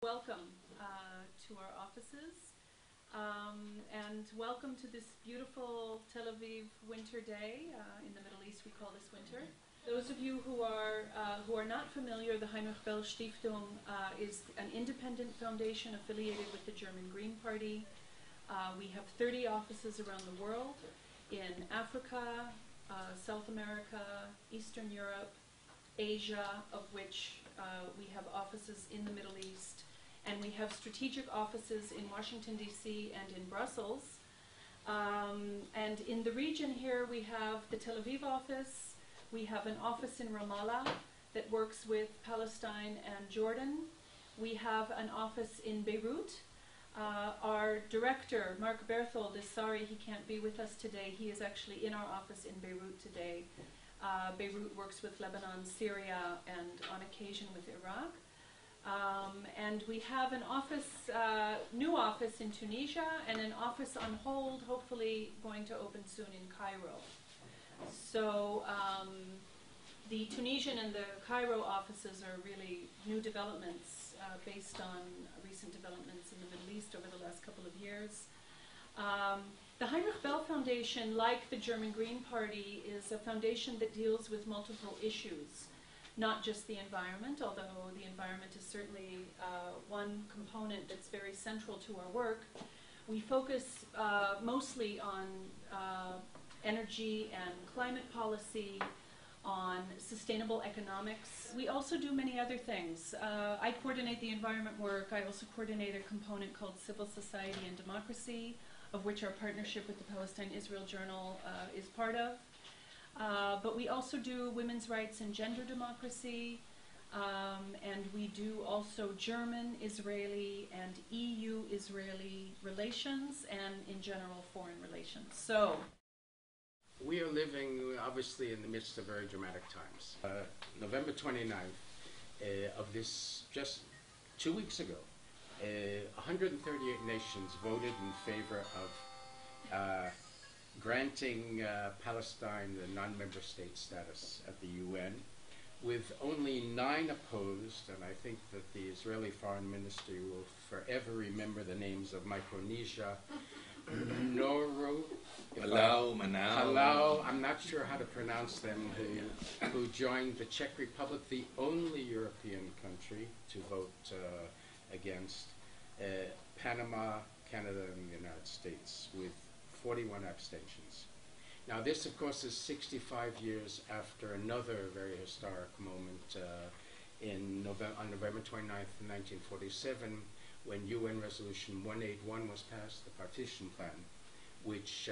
Welcome to our offices, and welcome to this beautiful Tel Aviv winter day. In the Middle East, we call this winter. Those of you who are not familiar, the Heinrich Boell Stiftung is an independent foundation affiliated with the German Green Party. We have 30 offices around the world in Africa, South America, Eastern Europe, Asia, of which we have offices in the Middle East. And we have strategic offices in Washington, D.C. and in Brussels. And in the region here, we have the Tel Aviv office. We have an office in Ramallah that works with Palestine and Jordan. We have an office in Beirut. Our director, Mark Berthold, is sorry he can't be with us today. He is actually in our office in Beirut today. Beirut works with Lebanon, Syria, and on occasion with Iraq. And we have an office, new office in Tunisia, and an office on hold, hopefully going to open soon in Cairo. So the Tunisian and the Cairo offices are really new developments based on recent developments in the Middle East over the last couple of years. The Heinrich Boell Foundation, like the German Green Party, is a foundation that deals with multiple issues. Not just the environment, although the environment is certainly one component that's very central to our work. We focus mostly on energy and climate policy, on sustainable economics. We also do many other things. I coordinate the environment work. I also coordinate a component called Civil Society and Democracy, of which our partnership with the Palestine-Israel Journal is part of. But we also do women's rights and gender democracy, and we do also German-Israeli and EU-Israeli relations, and in general foreign relations. So, we are living obviously in the midst of very dramatic times. November 29th of this, just 2 weeks ago, 138 nations voted in favor of granting Palestine the non-member state status at the UN, with only 9 opposed, and I think that the Israeli Foreign Ministry will forever remember the names of Micronesia, Nauru, Palau, I'm not sure how to pronounce them, who joined the Czech Republic, the only European country to vote against, Panama, Canada, and the United States, with 41 abstentions. Now this, of course, is 65 years after another very historic moment on November 29th, 1947, when UN Resolution 181 was passed, the Partition Plan, which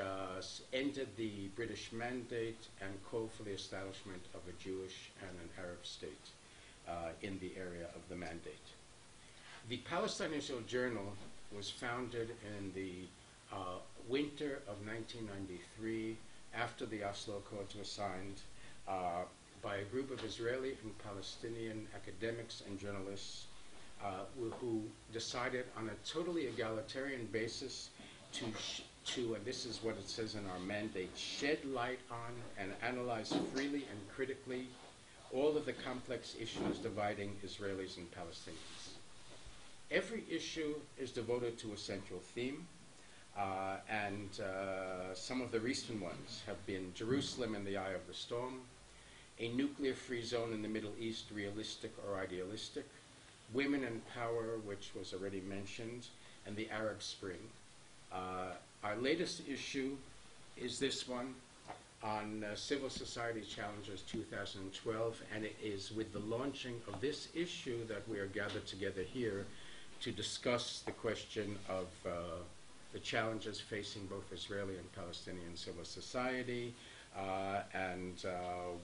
ended the British mandate and called for the establishment of a Jewish and an Arab state in the area of the mandate. The Palestine-Israel Journal was founded in the winter of 1993, after the Oslo Accords were signed, by a group of Israeli and Palestinian academics and journalists who decided on a totally egalitarian basis to, and this is what it says in our mandate, shed light on and analyze freely and critically all of the complex issues dividing Israelis and Palestinians. Every issue is devoted to a central theme. And some of the recent ones have been Jerusalem in the eye of the storm, a nuclear-free zone in the Middle East, realistic or idealistic, women and power, which was already mentioned, and the Arab Spring. Our latest issue is this one on Civil Society Challenges 2012, and it is with the launching of this issue that we are gathered together here to discuss the question of the challenges facing both Israeli and Palestinian civil society, and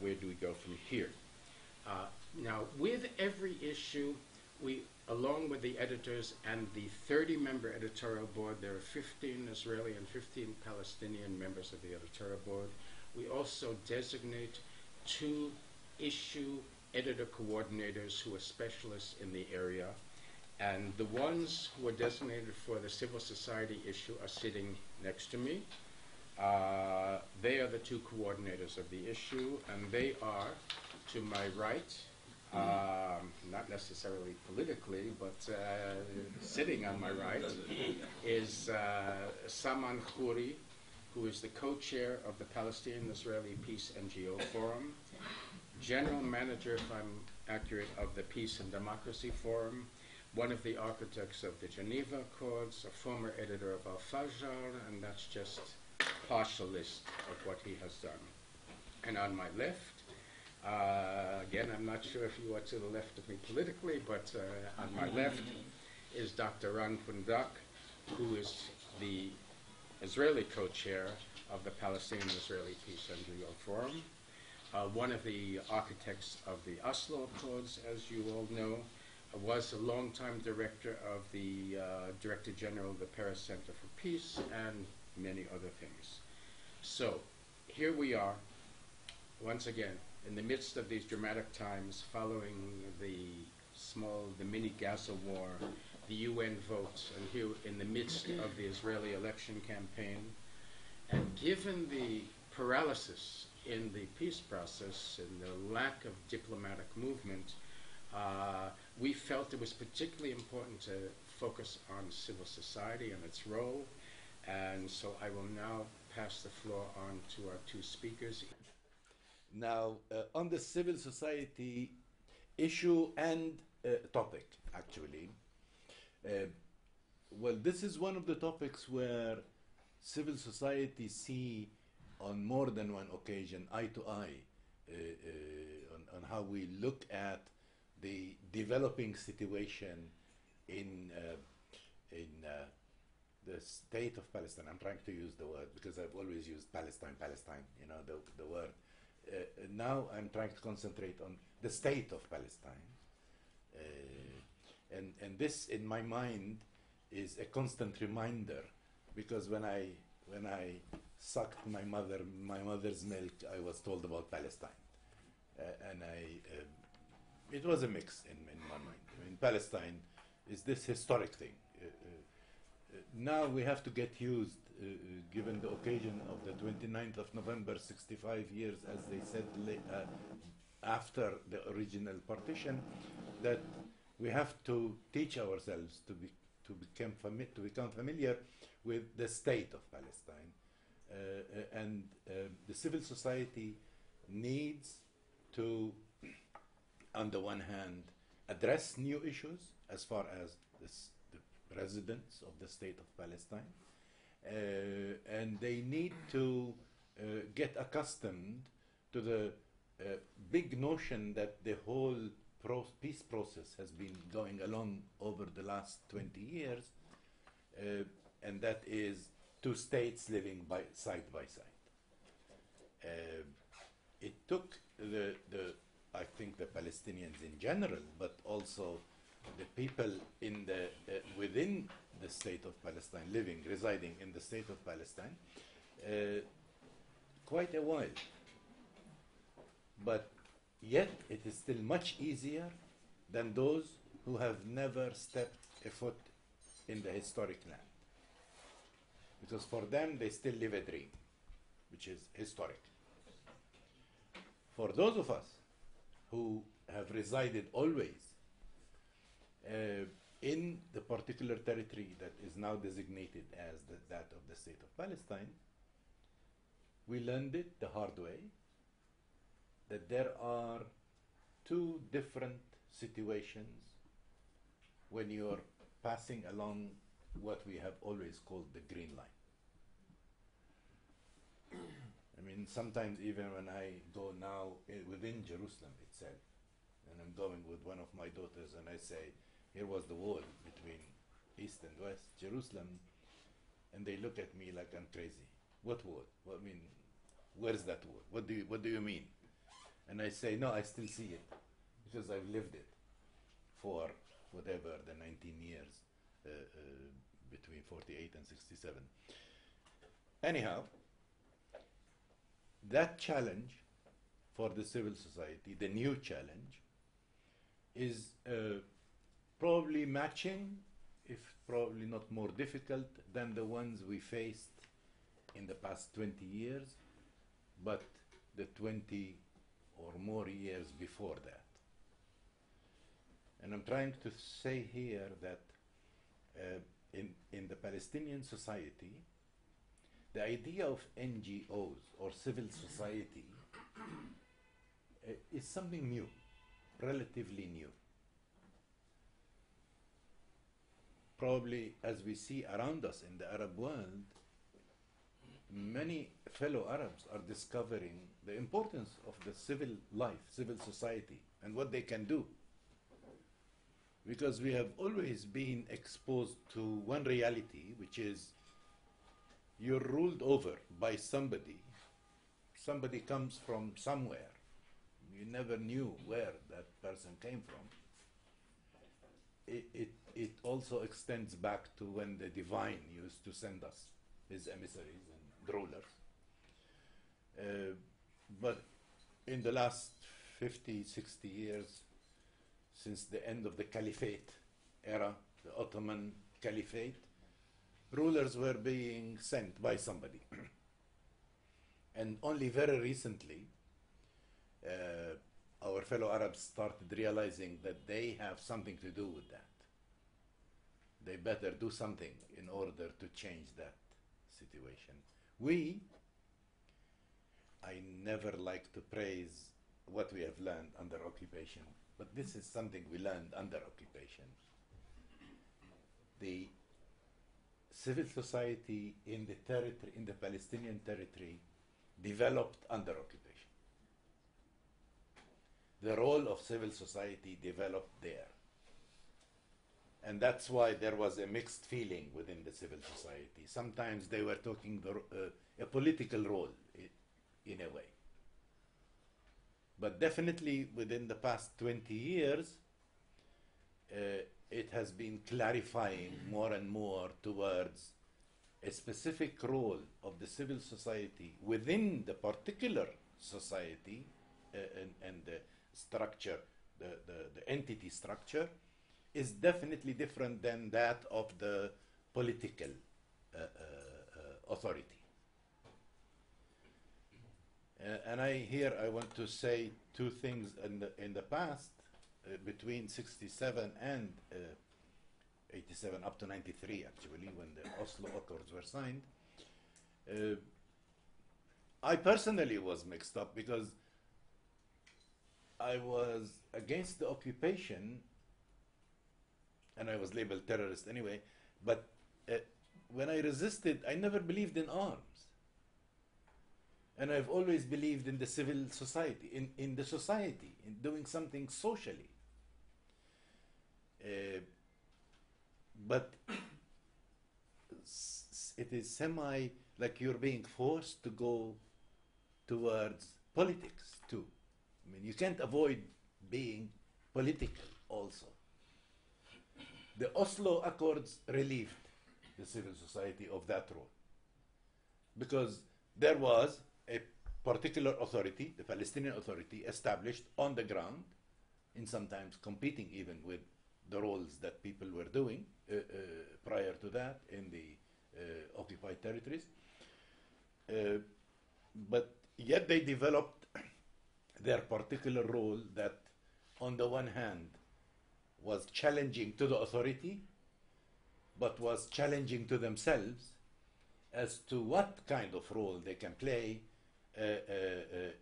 where do we go from here. Now, with every issue, we, along with the editors and the 30-member editorial board, there are 15 Israeli and 15 Palestinian members of the editorial board. We also designate 2 issue editor coordinators who are specialists in the area. And the ones who are designated for the civil society issue are sitting next to me. They are the 2 coordinators of the issue, and they are, to my right, not necessarily politically, but sitting on my right, is Saman Khoury, who is the co-chair of the Palestinian-Israeli Peace NGO Forum, general manager, if I'm accurate, of the Peace and Democracy Forum, one of the architects of the Geneva Accords, a former editor of Al-Fajr, and that's just a partial list of what he has done. And on my left, again, I'm not sure if you are to the left of me politically, but on my left is Dr. Pundak, who is the Israeli co-chair of the Palestine-Israeli Peace NGO Forum, one of the architects of the Oslo Accords, as you all know, was a longtime director of the Director General of the Paris Center for Peace, and many other things. So here we are, once again, in the midst of these dramatic times following the mini Gaza war, the UN votes, and here in the midst of the Israeli election campaign, and given the paralysis in the peace process and the lack of diplomatic movement, we felt it was particularly important to focus on civil society and its role, and so I will now pass the floor on to our two speakers. Now, on the civil society issue and topic, actually, well, this is one of the topics where civil society see on more than one occasion, eye to eye, on how we look at the developing situation in the state of Palestine. I'm trying to use the word because I've always used Palestine, you know, the word. Now I'm trying to concentrate on the state of Palestine. And this, in my mind, is a constant reminder, because when I sucked my mother's milk, I was told about Palestine. And it was a mix in my mind. I mean, Palestine is this historic thing. Now we have to get used, given the occasion of the 29th of November, 65 years, as they said, after the original partition, that we have to teach ourselves to become familiar with the state of Palestine. And the civil society needs to, on the one hand, address new issues as far as the residents of the state of Palestine, and they need to get accustomed to the big notion that the whole peace process has been going along over the last 20 years, and that is two states living side by side. It took I think the Palestinians in general, but also the people within the state of Palestine, residing in the state of Palestine, quite a while. But yet it is still much easier than those who have never stepped a foot in the historic land. Because for them, they still live a dream, which is historic. For those of us who have resided always in the particular territory that is now designated as that of the state of Palestine, we learned it the hard way, that there are two different situations when you're passing along what we have always called the green line. I mean, sometimes even when I go now within Jerusalem itself, and I'm going with one of my daughters and I say, here was the wall between East and West Jerusalem, and they look at me like I'm crazy. What wall? Well, I mean, where's that wall? What do you mean? And I say, no, I still see it, because I've lived it for whatever, the 19 years between 48 and 67. Anyhow, that challenge for the civil society, the new challenge, is probably matching, if probably not more difficult, than the ones we faced in the past 20 years, but the 20 or more years before that. And I'm trying to say here that in the Palestinian society, the idea of NGOs or civil society is something new, relatively new. Probably as we see around us in the Arab world, many fellow Arabs are discovering the importance of the civil life, civil society, and what they can do. Because we have always been exposed to one reality, which is you're ruled over by somebody. Somebody comes from somewhere. You never knew where that person came from. It also extends back to when the divine used to send us his emissaries and rulers. But in the last 50, 60 years, since the end of the Caliphate era, the Ottoman Caliphate, rulers were being sent by somebody. And only very recently, our fellow Arabs started realizing that they have something to do with that. They better do something in order to change that situation. I never like to praise what we have learned under occupation, but this is something we learned under occupation. The civil society in the territory, in the Palestinian territory, developed under occupation. The role of civil society developed there. And that's why there was a mixed feeling within the civil society. Sometimes they were talking a political role in a way. But definitely within the past 20 years, it has been clarifying more and more towards a specific role of the civil society within the particular society and the structure, the entity structure, is definitely different than that of the political authority. And I want to say two things in the past, between 67 and 87, up to 93 actually, when the Oslo Accords were signed. I personally was mixed up because I was against the occupation, and I was labeled terrorist anyway, but when I resisted, I never believed in arms. And I've always believed in the civil society, in the society, in doing something socially. But it is like you're being forced to go towards politics too. I mean, you can't avoid being political also. The Oslo Accords relieved the civil society of that role, because there was a particular authority, the Palestinian Authority, established on the ground, in sometimes competing even with the roles that people were doing prior to that in the occupied territories. But yet they developed their particular role that, on the one hand, was challenging to the authority, but was challenging to themselves as to what kind of role they can play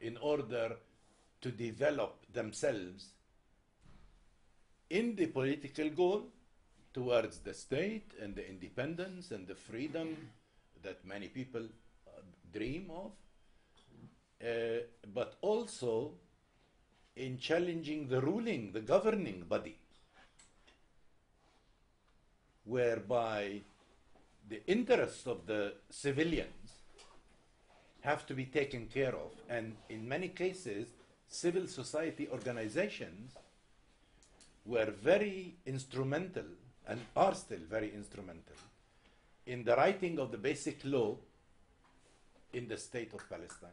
in order to develop themselves in the political goal towards the state and the independence and the freedom that many people dream of, but also in challenging the governing body, whereby the interests of the civilians have to be taken care of. And in many cases, civil society organizations were very instrumental, and are still very instrumental, in the writing of the basic law in the state of Palestine.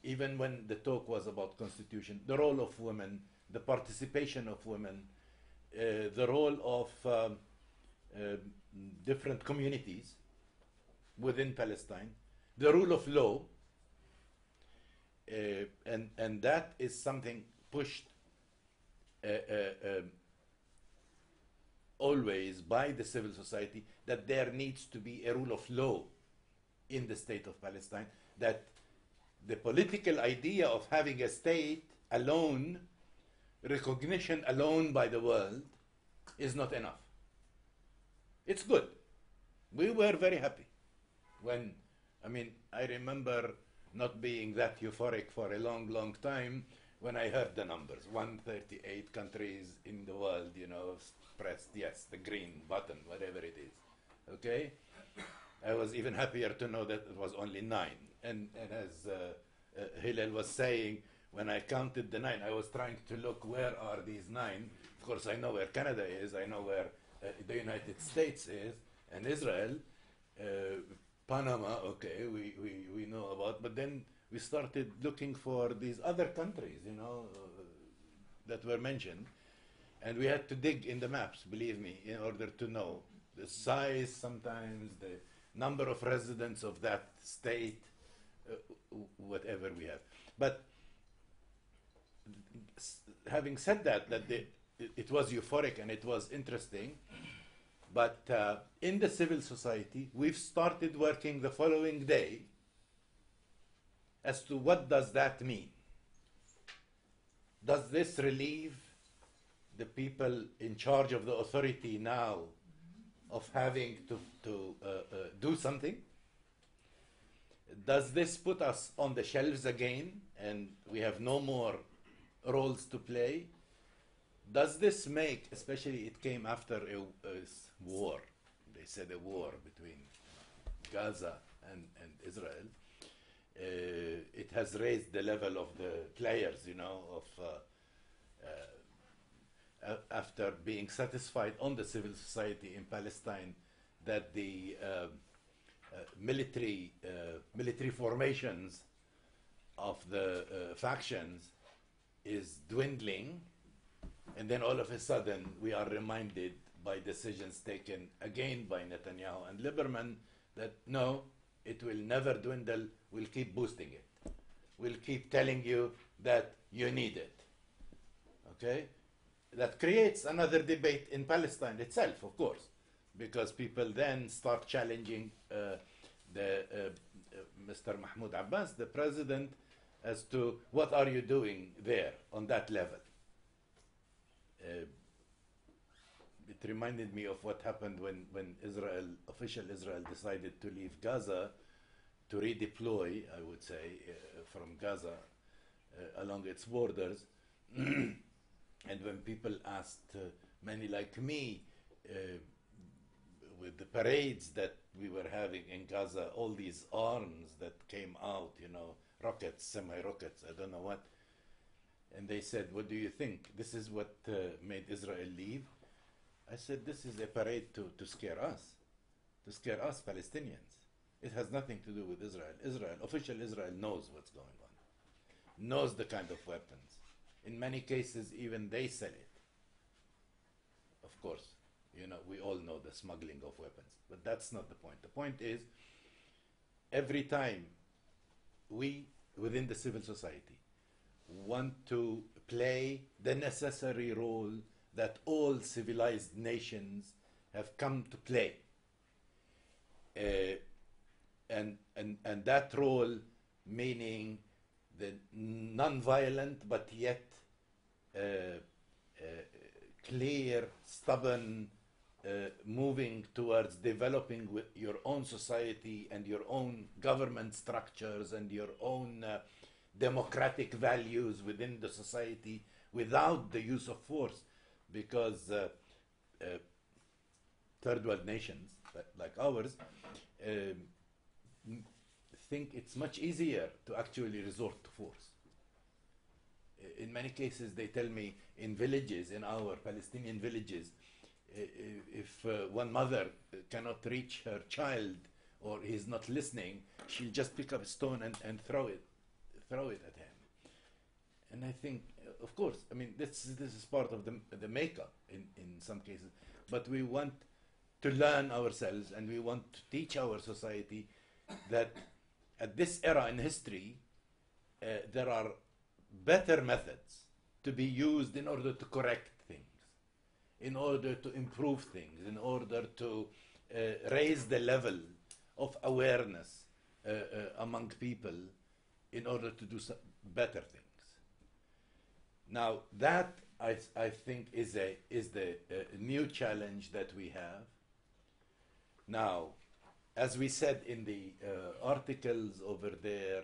Even when the talk was about constitution, the role of women, the participation of women, the role of different communities within Palestine, the rule of law, and that is something pushed always by the civil society that there needs to be a rule of law in the state of Palestine, that the political idea of having a state alone, recognition alone by the world, is not enough. It's good. We were very happy when, I remember not being that euphoric for a long, long time when I heard the numbers. 138 countries in the world, pressed, yes, the green button, whatever it is. Okay? I was even happier to know that it was only 9. And as Hillel was saying, when I counted the 9, I was trying to look where are these 9. Of course, I know where Canada is, I know where the United States is, and Israel, Panama, okay, we know about, but then we started looking for these other countries, that were mentioned, and we had to dig in the maps, believe me, in order to know the size sometimes, the number of residents of that state, whatever we have. But having said that it was euphoric and it was interesting, but in the civil society, we've started working the following day as to what does that mean. Does this relieve the people in charge of the authority now of having to do something? Does this put us on the shelves again and we have no more roles to play? Does this make, especially it came after a war, they said a war between Gaza and Israel, it has raised the level of the players, after being satisfied on the civil society in Palestine that the military formations of the factions is dwindling, and then all of a sudden we are reminded by decisions taken again by Netanyahu and Lieberman that no, it will never dwindle, we'll keep boosting it. We'll keep telling you that you need it. Okay? That creates another debate in Palestine itself, of course, because people then start challenging Mr. Mahmoud Abbas, the president, as to what are you doing there on that level. It reminded me of what happened when official Israel decided to leave Gaza, to redeploy, I would say, from Gaza along its borders. And when people asked, many like me, with the parades that we were having in Gaza, all these arms that came out, rockets, semi-rockets, I don't know what, and they said, what do you think? This is what made Israel leave? I said, this is a parade to scare us Palestinians. It has nothing to do with Israel. Official Israel knows what's going on, knows the kind of weapons. In many cases, even they sell it. Of course, we all know the smuggling of weapons, but that's not the point. The point is, every time we, within the civil society, want to play the necessary role that all civilized nations have come to play. And that role meaning the non-violent but yet clear, stubborn, moving towards developing with your own society and your own government structures and your own democratic values within the society without the use of force, because third world nations like ours think it's much easier to actually resort to force. In many cases, they tell me in villages, in our Palestinian villages, if one mother cannot reach her child or he's not listening, she'll just pick up a stone and throw it at him. And I think, of course, this is part of the makeup in some cases, but we want to learn ourselves and we want to teach our society that at this era in history, there are better methods to be used in order to correct things, in order to improve things, in order to raise the level of awareness among people in order to do better things. Now that I think is the new challenge that we have. Now, as we said in the articles over there,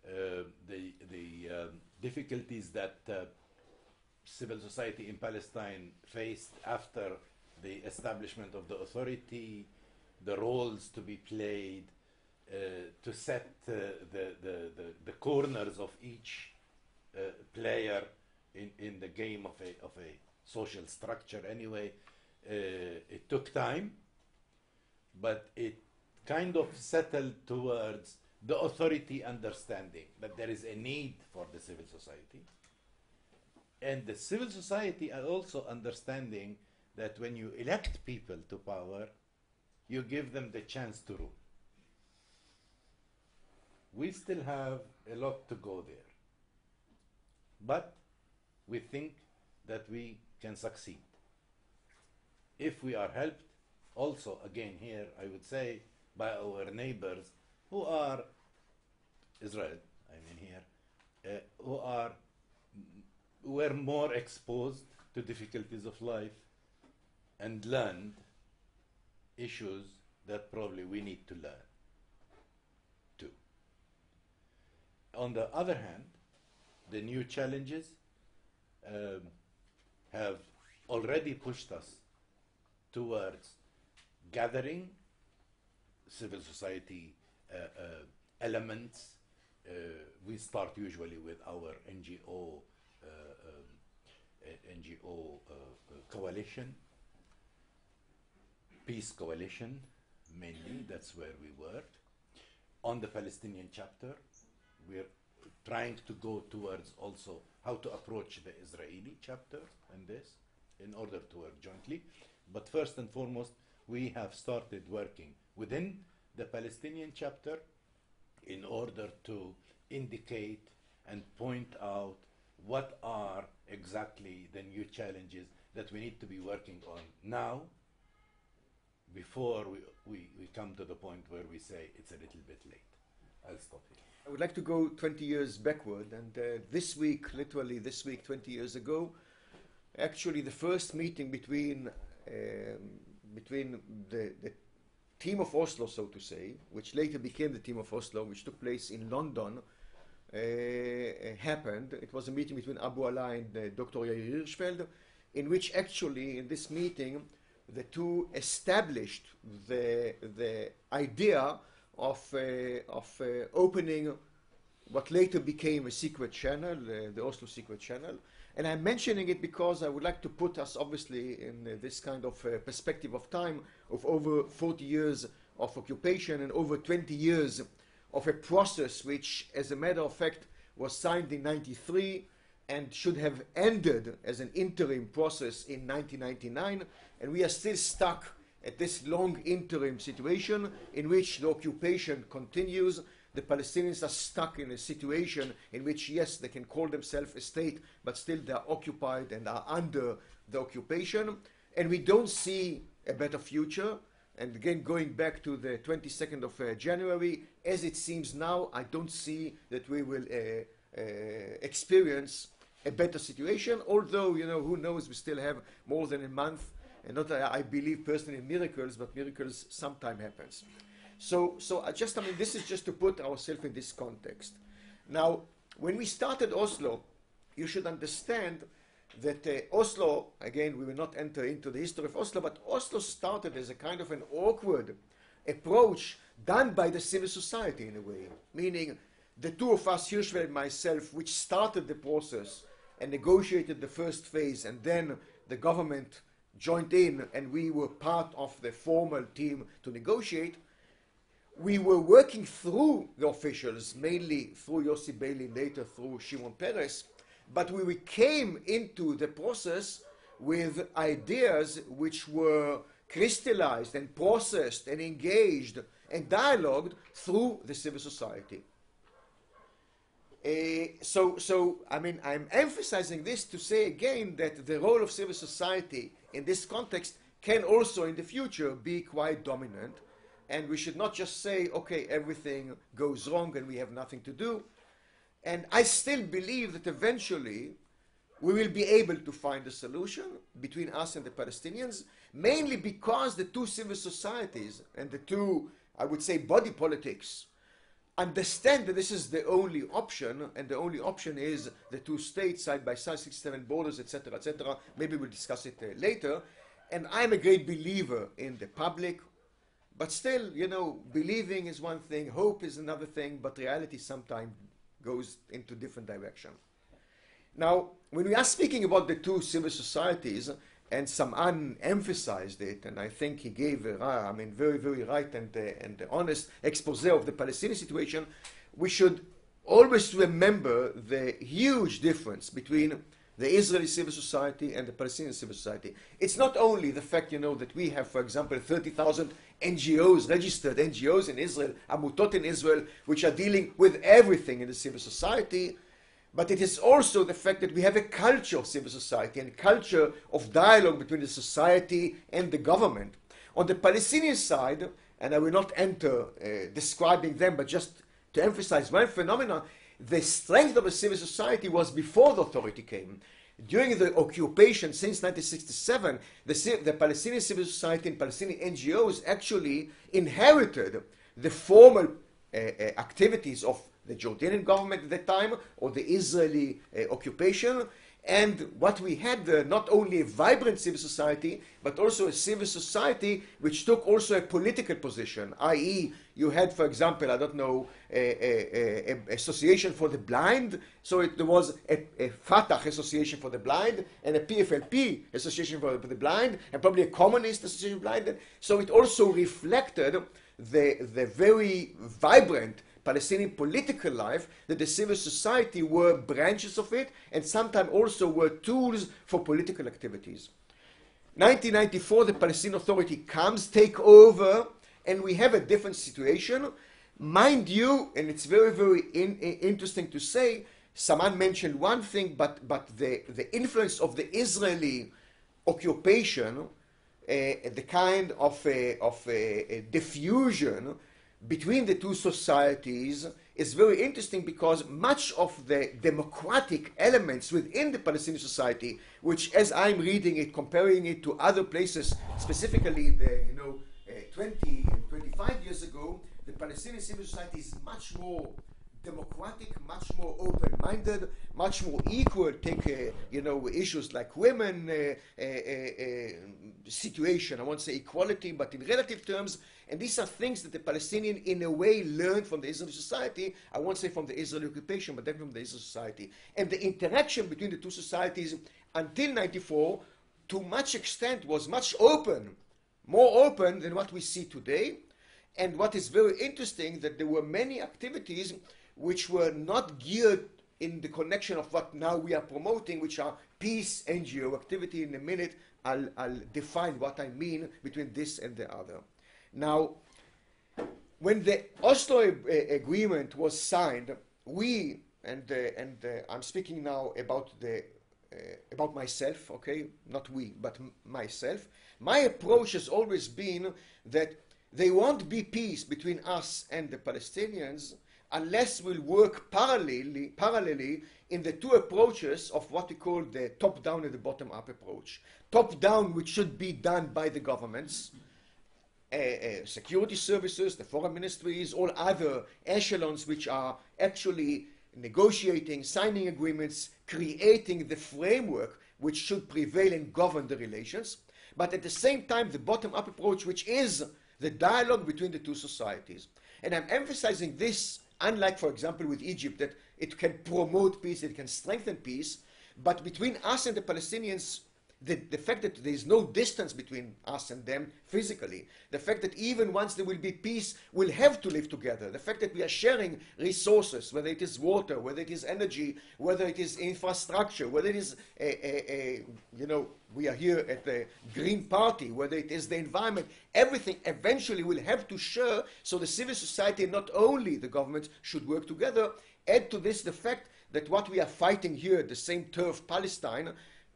the difficulties that civil society in Palestine faced after the establishment of the authority, the roles to be played, to set the corners of each player in the game of a social structure anyway. It took time, but it kind of settled towards the authority understanding that there is a need for the civil society, and the civil society are also understanding that when you elect people to power, you give them the chance to rule. We still have a lot to go there, but we think that we can succeed if we are helped also, again here I would say, by our neighbors who are Israel, I mean here, who were more exposed to difficulties of life and learned issues that probably we need to learn too. On the other hand, the new challenges have already pushed us towards gathering civil society elements. We start usually with our NGO coalition, peace coalition mainly, that's where we worked. On the Palestinian chapter, we're trying to go towards also how to approach the Israeli chapter in this in order to work jointly. But first and foremost, we have started working within the Palestinian chapter in order to indicate and point out what are exactly the new challenges that we need to be working on now before we come to the point where we say it's a little bit late. I'll stop here. I would like to go 20 years backward, and this week, literally this week, 20 years ago, actually the first meeting between the team of Oslo, so to say, which later became the team of Oslo, which took place in London, happened. It was a meeting between Abu Ala and Dr. Yair Hirschfeld, in which actually, in this meeting, the two established the idea of opening what later became a secret channel, the Oslo secret channel. And I'm mentioning it because I would like to put us obviously in this kind of perspective of time of over 40 years of occupation and over 20 years of a process which, as a matter of fact, was signed in 93 and should have ended as an interim process in 1999. And we are still stuck at this long interim situation in which the occupation continues. The Palestinians are stuck in a situation in which, yes, they can call themselves a state, but still they are occupied and are under the occupation. And we don't see a better future. And again, going back to the 22nd of January, as it seems now, I don't see that we will experience a better situation. Although, you know, who knows, we still have more than a month. And not that I believe personally in miracles, but miracles sometimes happens. So I mean, this is just to put ourselves in this context. Now, when we started Oslo, you should understand that Oslo, again, we will not enter into the history of Oslo, but Oslo started as a kind of an awkward approach done by the civil society in a way, meaning the two of us, Hirschfeld and myself, which started the process and negotiated the first phase, and then the government joined in and we were part of the formal team to negotiate. We were working through the officials, mainly through Yossi Bailey, later through Shimon Peres, but we came into the process with ideas which were crystallized and processed and engaged and dialogued through the civil society. I mean, I'm emphasizing this to say again that the role of civil society in this context can also in the future be quite dominant. And we should not just say, okay, everything goes wrong and we have nothing to do. And I still believe that eventually we will be able to find a solution between us and the Palestinians, mainly because the two civil societies and the two, I would say, body politics understand that this is the only option, and the only option is the two states side by side, 67 borders, etc., etc. Maybe we'll discuss it later. And I'm a great believer in the public, but still, you know, believing is one thing, hope is another thing, but reality sometimes goes into different direction. Now, when we are speaking about the two civil societies, and Saman emphasized it, and I think he gave a very, very right and honest expose of the Palestinian situation, we should always remember the huge difference between the Israeli civil society and the Palestinian civil society. It's not only the fact, you know, that we have, for example, 30,000 NGOs, registered NGOs in Israel, Amutot in Israel, which are dealing with everything in the civil society, but it is also the fact that we have a culture of civil society and a culture of dialogue between the society and the government. On the Palestinian side, and I will not enter describing them, but just to emphasize one phenomenon, the strength of the civil society was before the authority came. During the occupation since 1967, the Palestinian civil society and Palestinian NGOs actually inherited the formal activities of the Jordanian government at that time, or the Israeli occupation. And what we had there, not only a vibrant civil society, but also a civil society which took also a political position, i.e. you had, for example, I don't know, a association for the blind, so there was a Fatah association for the blind, and a PFLP association for the blind, and probably a communist association for the blind. So it also reflected the very vibrant Palestinian political life, that the civil society were branches of it, and sometimes also were tools for political activities. 1994, the Palestinian Authority comes, take over, and we have a different situation. Mind you, and it's very, very interesting to say, Saman mentioned one thing, but the influence of the Israeli occupation, the kind of a diffusion between the two societies is very interesting, because much of the democratic elements within the Palestinian society, which, as I'm reading it, comparing it to other places, specifically in the 20 and 25 years ago, the Palestinian civil society is much more democratic, much more open-minded, much more equal. Take issues like women situation. I won't say equality, but in relative terms. And these are things that the Palestinian, in a way, learned from the Israeli society. I won't say from the Israeli occupation, but then from the Israeli society. And the interaction between the two societies until 94, to much extent, was much open, more open than what we see today. And what is very interesting, that there were many activities which were not geared in the connection of what now we are promoting, which are peace NGO activity. In a minute, I'll define what I mean between this and the other. Now, when the Oslo agreement was signed, we, and I'm speaking now about myself, okay, not we, but myself, my approach has always been that there won't be peace between us and the Palestinians unless we'll work parallelly in the two approaches of what we call the top-down and the bottom-up approach. Top-down, which should be done by the governments, security services, the foreign ministries, all other echelons which are actually negotiating, signing agreements, creating the framework which should prevail and govern the relations. But at the same time, the bottom-up approach, which is the dialogue between the two societies. And I'm emphasizing this, unlike, for example, with Egypt, that it can promote peace, it can strengthen peace, but between us and the Palestinians, the fact that there is no distance between us and them physically, the fact that even once there will be peace, we'll have to live together, the fact that we are sharing resources, whether it is water, whether it is energy, whether it is infrastructure, whether it is, we are here at the Green Party, whether it is the environment, everything eventually will have to share, so the civil society, not only the government, should work together. Add to this the fact that what we are fighting here at the same turf, Palestine,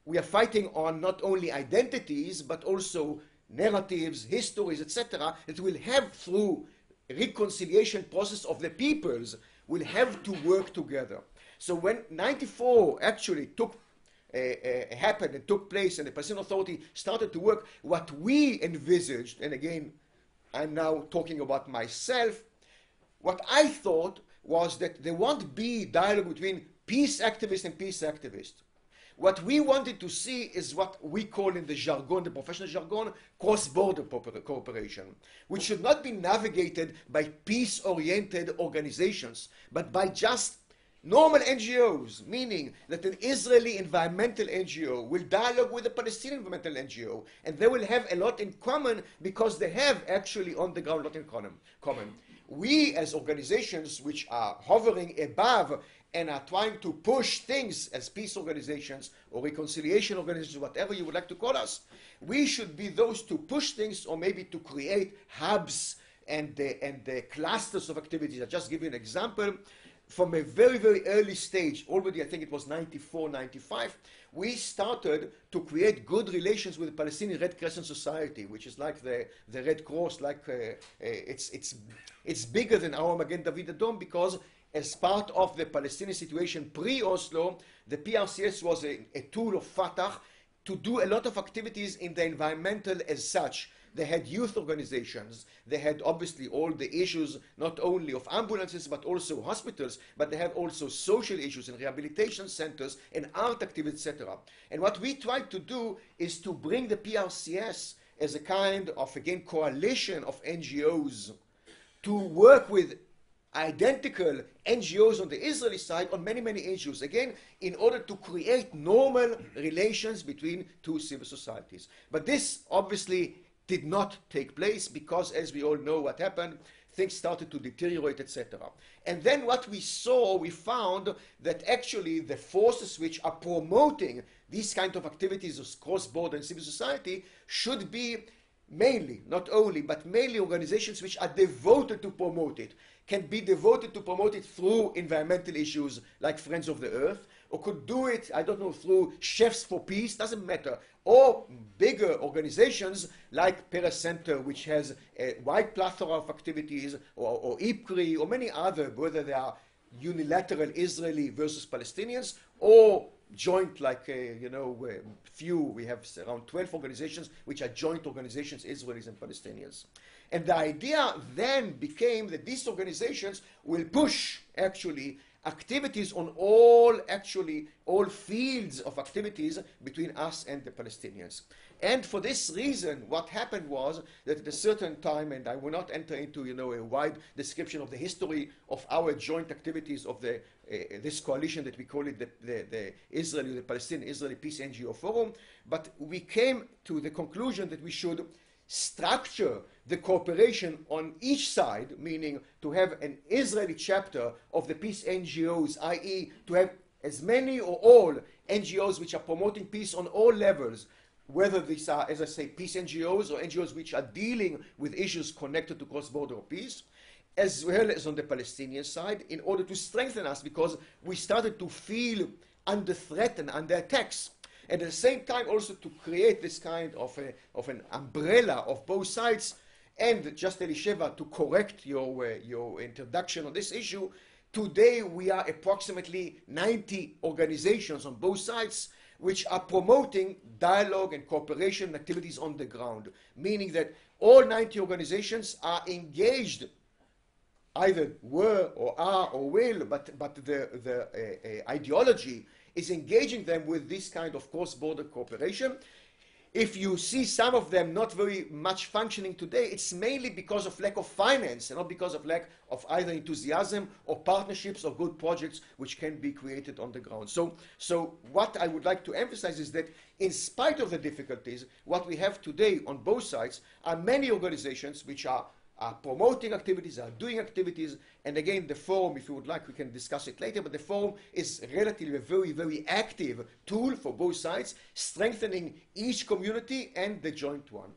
we are fighting on not only identities, but also narratives, histories, etc., that will have, through reconciliation process of the peoples, will have to work together. So when 94 actually happened and took place, and the Palestinian Authority started to work, what we envisaged, and again, I'm now talking about myself, what I thought was that there won't be dialogue between peace activists and peace activists. What we wanted to see is what we call in the jargon, the professional jargon, cross-border cooperation, which should not be navigated by peace-oriented organizations, but by just normal NGOs, meaning that an Israeli environmental NGO will dialogue with a Palestinian environmental NGO, and they will have a lot in common because they have actually on the ground a lot in common. We, as organizations which are hovering above and are trying to push things as peace organizations or reconciliation organizations, whatever you would like to call us, we should be those to push things, or maybe to create hubs and clusters of activities. I'll just give you an example. From a very, very early stage, already I think it was 94, 95, we started to create good relations with the Palestinian Red Crescent Society, which is like the Red Cross, like it's bigger than our Magen David Adom, because as part of the Palestinian situation pre-Oslo, the PRCS was a tool of Fatah to do a lot of activities in the environmental as such. They had youth organizations. They had obviously all the issues, not only of ambulances, but also hospitals, but they had also social issues and rehabilitation centers and art activities, etc. And what we tried to do is to bring the PRCS as a kind of, again, coalition of NGOs to work with identical NGOs on the Israeli side on many, many issues, again, in order to create normal relations between two civil societies. But this obviously did not take place because, as we all know what happened, things started to deteriorate, etc. And then what we saw, we found that actually the forces which are promoting these kind of activities of cross-border and civil society should be mainly, not only, but mainly organizations which are devoted to promote it, can be devoted to promote it through environmental issues like Friends of the Earth, or could do it, I don't know, through Chefs for Peace, doesn't matter, or bigger organizations like Peres Center, which has a wide plethora of activities, or IPCRI, or many other, whether they are unilateral Israeli versus Palestinians, or joint, like, we have around 12 organizations which are joint organizations, Israelis and Palestinians. And the idea then became that these organizations will push, actually, activities on all fields of activities between us and the Palestinians. And for this reason, what happened was that at a certain time, and I will not enter into a wide description of the history of our joint activities of this coalition that we call it the Palestinian-Israeli Peace NGO Forum, but we came to the conclusion that we should structure the cooperation on each side, meaning to have an Israeli chapter of the peace NGOs, i.e. to have as many or all NGOs which are promoting peace on all levels, whether these are, as I say, peace NGOs or NGOs which are dealing with issues connected to cross-border peace, as well as on the Palestinian side, in order to strengthen us, because we started to feel under threat and under attacks. And at the same time also to create this kind of an umbrella of both sides. And just Elisheva, to correct your introduction on this issue, today we are approximately 90 organizations on both sides which are promoting dialogue and cooperation activities on the ground, meaning that all 90 organizations are engaged, either were or are or will, but the ideology is engaging them with this kind of cross-border cooperation. if you see some of them not very much functioning today, it's mainly because of lack of finance and not because of lack of either enthusiasm or partnerships or good projects which can be created on the ground. So what I would like to emphasize is that in spite of the difficulties, what we have today on both sides are many organizations which are promoting activities, are doing activities, and again, the forum, if you would like, we can discuss it later, but the forum is relatively a very, very active tool for both sides, strengthening each community and the joint one.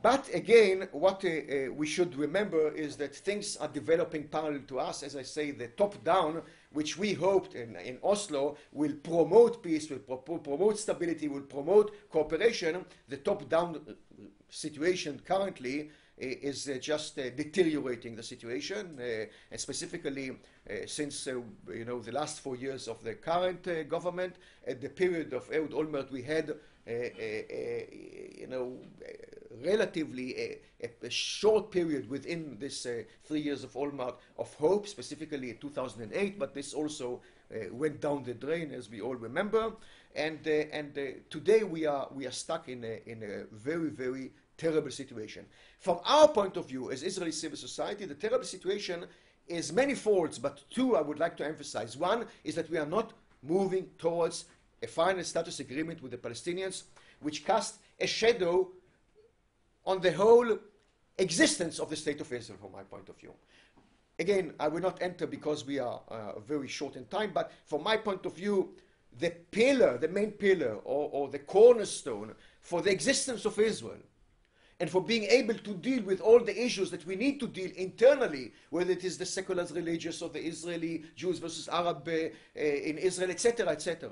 But again, what we should remember is that things are developing parallel to us. As I say, the top-down, which we hoped in Oslo, will promote peace, will promote stability, will promote cooperation. The top-down situation currently is just deteriorating the situation, and specifically since the last 4 years of the current government. At the period of Ehud Olmert, we had relatively a short period within this 3 years of Olmert of hope, specifically in 2008, but this also went down the drain, as we all remember. And today we are stuck in a very, very terrible situation. From our point of view, as Israeli civil society, the terrible situation is manifold, but two I would like to emphasize. One is that we are not moving towards a final status agreement with the Palestinians, which casts a shadow on the whole existence of the State of Israel, from my point of view. Again, I will not enter because we are very short in time, but from my point of view, the pillar, the main pillar, or the cornerstone for the existence of Israel, and for being able to deal with all the issues that we need to deal internally, whether it is the secular religious or the Israeli Jews versus Arab in Israel, etc., etc.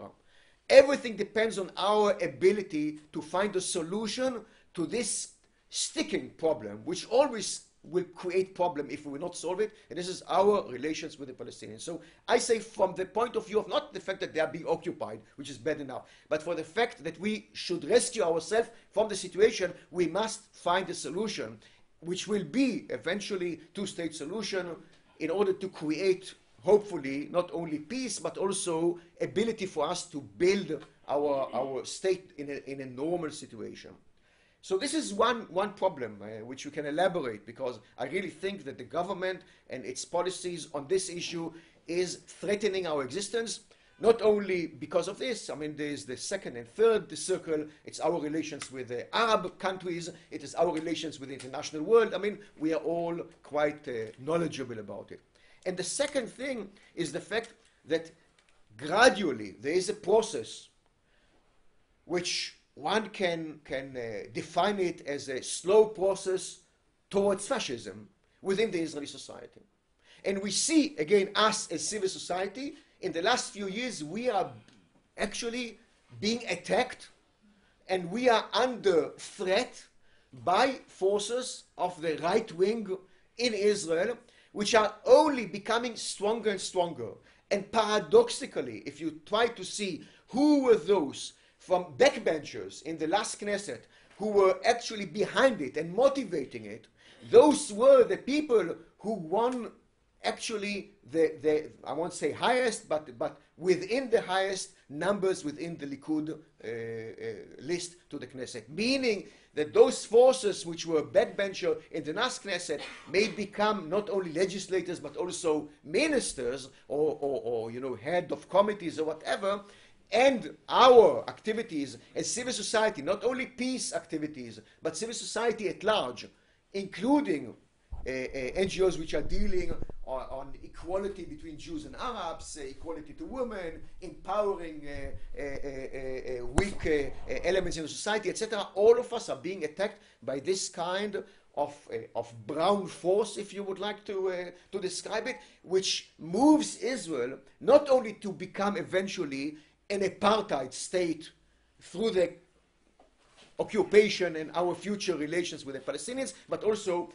Everything depends on our ability to find a solution to this sticking problem, which always will create problem if we will not solve it, and this is our relations with the Palestinians. So I say, from the point of view of not the fact that they are being occupied, which is bad enough, but for the fact that we should rescue ourselves from the situation, we must find a solution, which will be eventually two-state solution, in order to create, hopefully, not only peace, but also ability for us to build our state in a normal situation. So this is one problem which we can elaborate, because I really think that the government and its policies on this issue is threatening our existence, not only because of this. I mean, there's the second and third circle. It's our relations with the Arab countries. It is our relations with the international world. I mean, we are all quite knowledgeable about it. And the second thing is the fact that gradually there is a process which one can define it as a slow process towards fascism within the Israeli society. And we see, again, us as civil society, in the last few years, we are actually being attacked, and we are under threat by forces of the right wing in Israel, which are only becoming stronger and stronger. And paradoxically, if you try to see who were those from backbenchers in the last Knesset who were actually behind it and motivating it, those were the people who won actually the I won't say highest, but within the highest numbers within the Likud list to the Knesset. Meaning that those forces which were backbencher in the last Knesset may become not only legislators but also ministers or head of committees or whatever. And our activities as civil society, not only peace activities, but civil society at large, including NGOs which are dealing on equality between Jews and Arabs, equality to women, empowering weak elements in the society, etc. All of us are being attacked by this kind of brown force, if you would like to describe it, which moves Israel not only to become eventually an apartheid state through the occupation and our future relations with the Palestinians, but also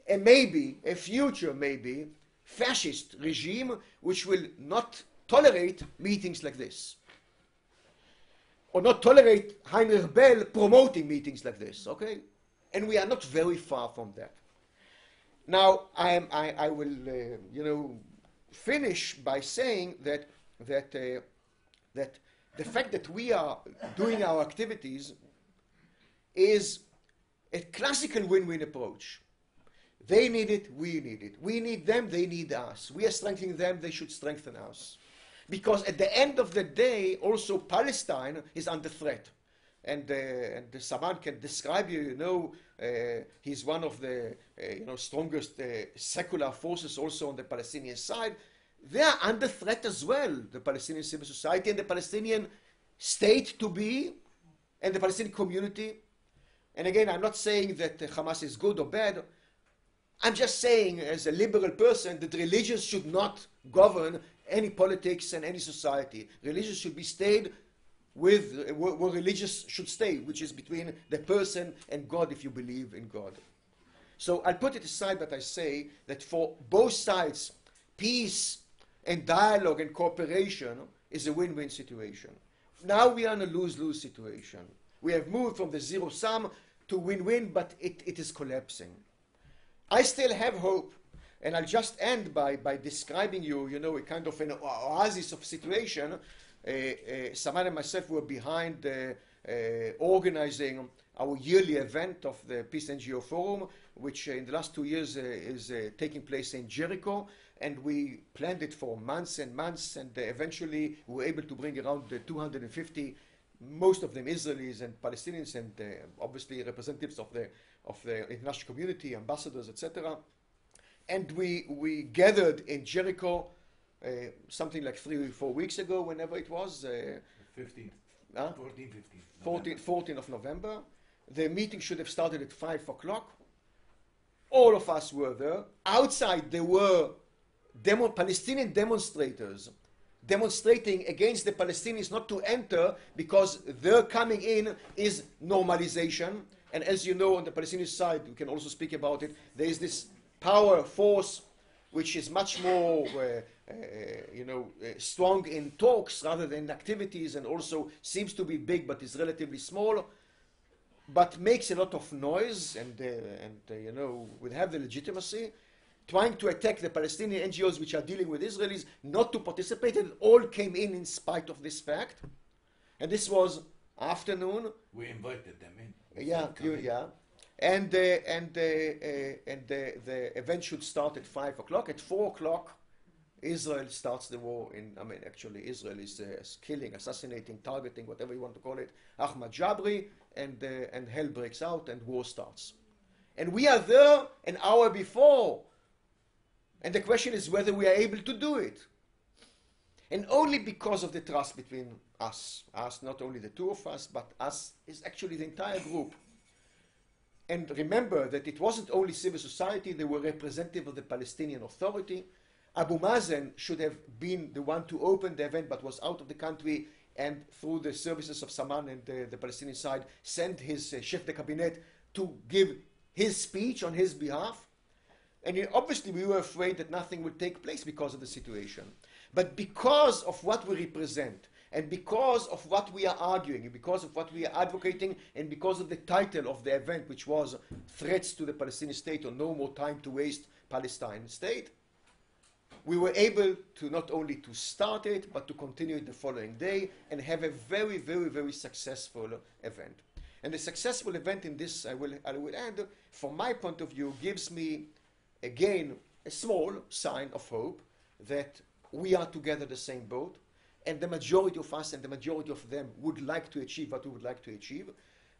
a future fascist regime which will not tolerate meetings like this, or not tolerate Heinrich Boell promoting meetings like this. Okay, and we are not very far from that. Now I will finish by saying that the fact that we are doing our activities is a classical win-win approach. They need it, we need it. We need them, they need us. We are strengthening them, they should strengthen us. Because at the end of the day, also Palestine is under threat. And Saman can describe he's one of the strongest secular forces also on the Palestinian side. They are under threat as well, the Palestinian civil society and the Palestinian state to be, and the Palestinian community. And again, I'm not saying that Hamas is good or bad. I'm just saying, as a liberal person, that religions should not govern any politics and any society. Religions should be stayed with where religious should stay, which is between the person and God, if you believe in God. So I'll put it aside, but I say that for both sides, peace and dialogue and cooperation is a win-win situation. Now we are in a lose-lose situation. We have moved from the zero-sum to win-win, but it is collapsing. I still have hope, and I'll just end by describing a kind of an oasis of situation. Saman and myself were behind organizing our yearly event of the Peace NGO Forum, which in the last 2 years is taking place in Jericho, and we planned it for months and months, and eventually we were able to bring around 250, most of them Israelis and Palestinians, and obviously representatives of the international community, ambassadors, etc. And we gathered in Jericho something like 3 or 4 weeks ago, whenever it was. 14th of November. The meeting should have started at 5 o'clock. All of us were there. Outside, there were Palestinian demonstrators demonstrating against the Palestinians not to enter because their coming in is normalization. And as you know, on the Palestinian side, we can also speak about it, there is this power force which is much more strong in talks rather than activities, and also seems to be big but is relatively small, but makes a lot of noise and will have the legitimacy, trying to attack the Palestinian NGOs which are dealing with Israelis not to participate, and all came in spite of this fact. And this was afternoon. We invited them in. Yeah. And the event should start at 5 o'clock. At 4 o'clock, Israel starts the war actually Israel is killing, assassinating, targeting, whatever you want to call it, Ahmad Jabri, and hell breaks out and war starts. And we are there an hour before. And the question is whether we are able to do it. And only because of the trust between us, not only the two of us, but us is actually the entire group. And remember that it wasn't only civil society, they were representative of the Palestinian Authority. Abu Mazen should have been the one to open the event, but was out of the country, and through the services of Saman and the Palestinian side, sent his chef de cabinet to give his speech on his behalf. And obviously we were afraid that nothing would take place because of the situation. But because of what we represent, and because of what we are arguing, and because of what we are advocating, and because of the title of the event, which was Threats to the Palestinian State, or No More Time to Waste, Palestine State, we were able to not only to start it, but to continue it the following day, and have a very, very, very successful event. And the successful event in this, I will add, from my point of view, gives me, again, a small sign of hope that we are together the same boat, and the majority of us and the majority of them would like to achieve what we would like to achieve.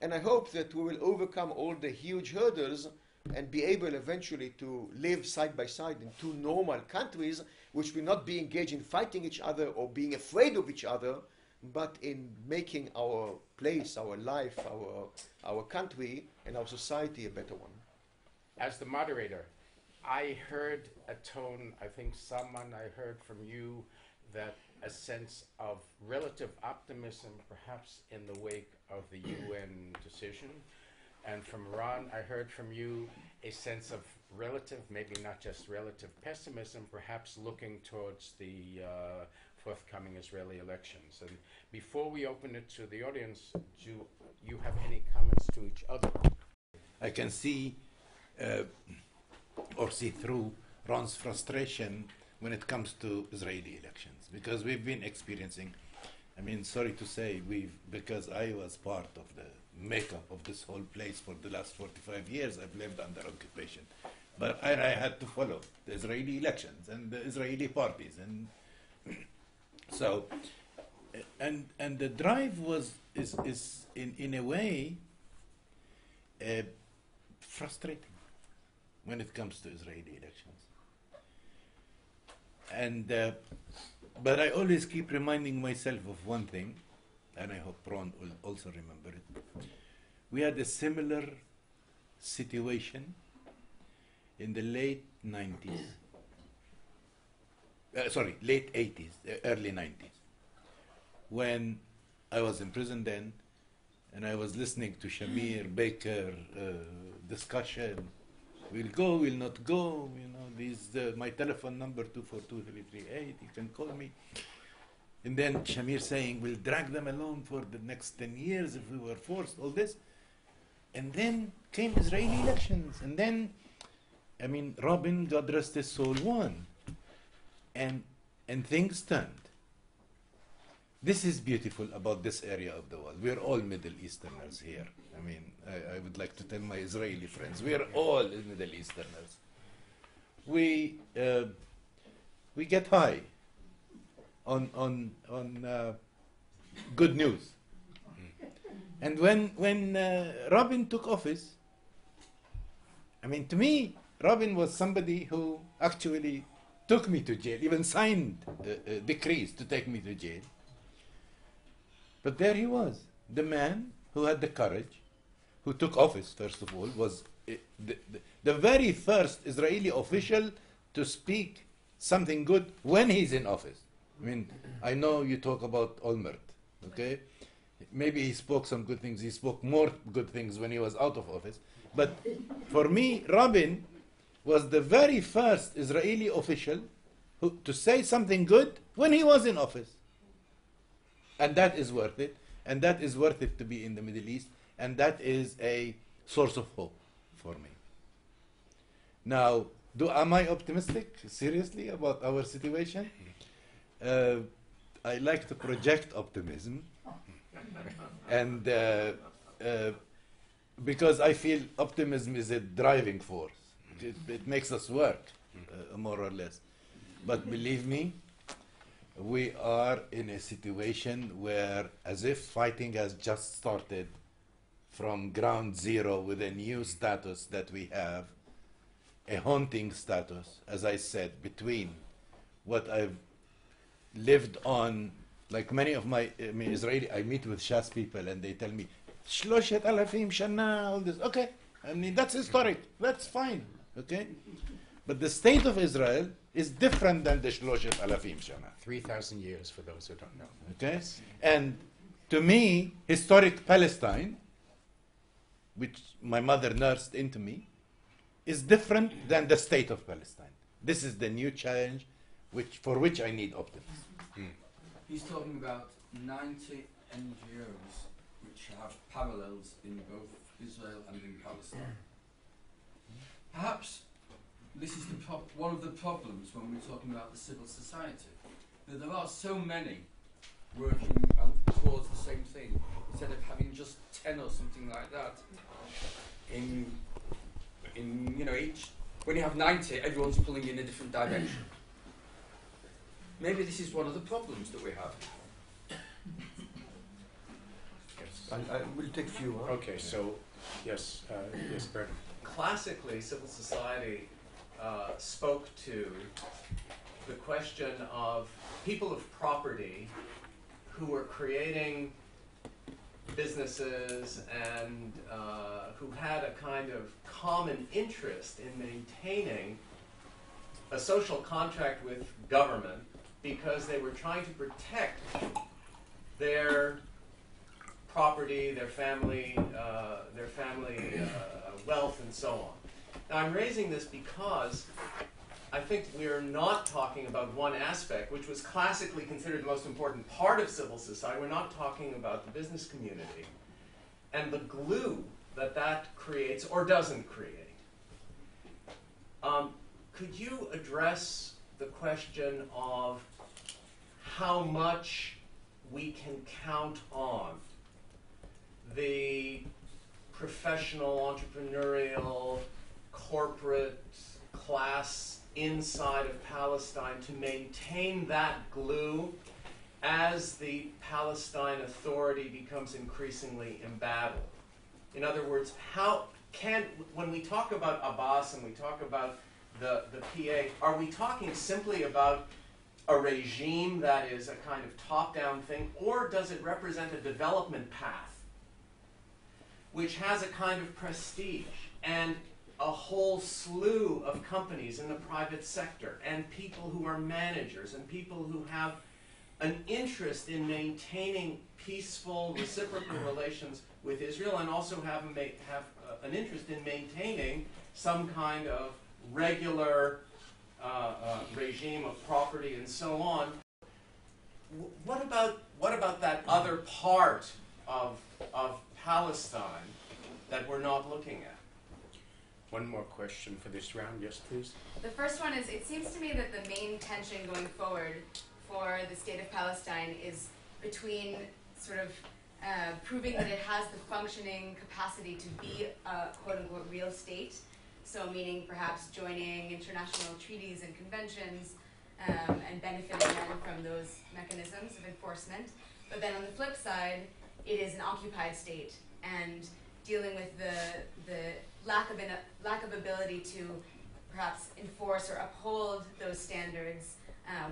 And I hope that we will overcome all the huge hurdles and be able eventually to live side by side in two normal countries, which will not be engaged in fighting each other or being afraid of each other, but in making our place, our life, our country and our society a better one. As the moderator, I heard a tone, I think Saman, I heard from you, that a sense of relative optimism, perhaps in the wake of the UN decision. And from Ron, I heard from you a sense of relative, maybe not just relative pessimism, perhaps looking towards the forthcoming Israeli elections. And before we open it to the audience, do you have any comments to each other? I can see or see through Ron's frustration when it comes to Israeli elections, because we've been experiencing, sorry to say, because I was part of the makeup of this whole place for the last 45 years. I've lived under occupation. But I had to follow the Israeli elections and the Israeli parties. And so, and the drive is in a way frustrating when it comes to Israeli elections. And but I always keep reminding myself of one thing, and I hope Ron will also remember it. We had a similar situation in the late 90s. Late 80s, early 90s, when I was in prison then, and I was listening to Shamir Baker discussion. We'll go, we'll not go, my telephone number 242-338, you can call me. And then Shamir saying, we'll drag them along for the next 10 years if we were forced, all this. And then came Israeli elections. And then, Rabin, God rest his soul, won. And things turned. This is beautiful about this area of the world. We're all Middle Easterners here. I would like to tell my Israeli friends, we are all Middle Easterners. We get high on good news. And when Rabin took office, to me, Rabin was somebody who actually took me to jail, even signed decrees to take me to jail. But there he was, the man who had the courage, who took office, first of all, was the very first Israeli official to speak something good when he's in office. I know you talk about Olmert, okay? Maybe he spoke some good things. He spoke more good things when he was out of office. But for me, Rabin was the very first Israeli official to say something good when he was in office. And that is worth it. And that is worth it to be in the Middle East. And that is a source of hope for me. Now, am I optimistic, seriously, about our situation? I like to project optimism. And because I feel optimism is a driving force. It makes us work, more or less. But believe me, we are in a situation where, as if fighting has just started from ground zero with a new status that we have, a haunting status, as I said, between what I've lived on, like many of my Israeli, I meet with Shas people and they tell me, 3,000 shana, all this. Okay, that's historic, that's fine, okay? But the state of Israel is different than the 3,000 shana. 3,000 years for those who don't know. Okay? And to me, historic Palestine, which my mother nursed into me, is different than the state of Palestine. This is the new challenge for which I need optimism. He's talking about 90 NGOs which have parallels in both Israel and in Palestine. Perhaps this is one of the problems when we're talking about the civil society, that there are so many working towards the same thing, instead of having just 10 or something like that. In each, when you have 90, everyone's pulling in a different direction. Maybe this is one of the problems that we have. I will take few. Okay, so yes, Bert. Classically, civil society spoke to the question of people of property who were creating businesses and who had a kind of common interest in maintaining a social contract with government because they were trying to protect their property, their family wealth, and so on. Now, I'm raising this because I think we're not talking about one aspect, which was classically considered the most important part of civil society. We're not talking about the business community and the glue that creates or doesn't create. Could you address the question of how much we can count on the professional, entrepreneurial, corporate class inside of Palestine to maintain that glue as the Palestine Authority becomes increasingly embattled? In other words, when we talk about Abbas and we talk about the PA, are we talking simply about a regime that is a kind of top-down thing, or does it represent a development path which has a kind of prestige and a whole slew of companies in the private sector and people who are managers and people who have an interest in maintaining peaceful, reciprocal relations with Israel, and also have an interest in maintaining some kind of regular regime of property and so on? What about that other part of Palestine that we're not looking at? One more question for this round. Yes, please. The first one is, it seems to me that the main tension going forward for the state of Palestine is between sort of proving that it has the functioning capacity to be a quote-unquote real state, so meaning perhaps joining international treaties and conventions and benefiting then from those mechanisms of enforcement. But then on the flip side, it is an occupied state, and dealing with the lack of ability to perhaps enforce or uphold those standards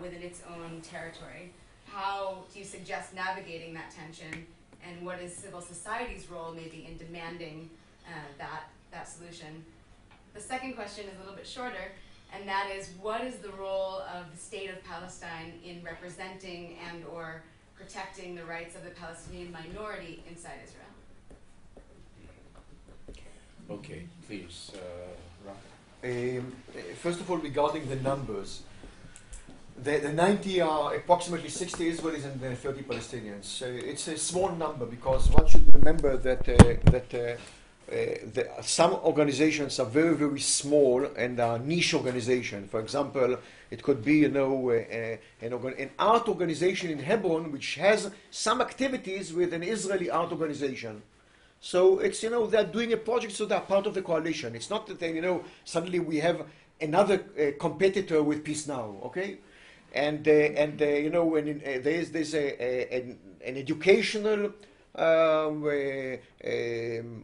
within its own territory. How do you suggest navigating that tension, and what is civil society's role maybe in demanding that solution? The second question is a little bit shorter, and that is, what is the role of the state of Palestine in representing and or protecting the rights of the Palestinian minority inside Israel? Okay, please, Ron. First of all, regarding the numbers, the 90 are approximately 60 Israelis and 30 Palestinians. It's a small number, because one should remember that some organizations are very, very small and are niche organizations. For example, it could be, an art organization in Hebron which has some activities with an Israeli art organization. So it's, they're doing a project, so they're part of the coalition. It's not that, suddenly we have another competitor with Peace Now, okay? And when there's an educational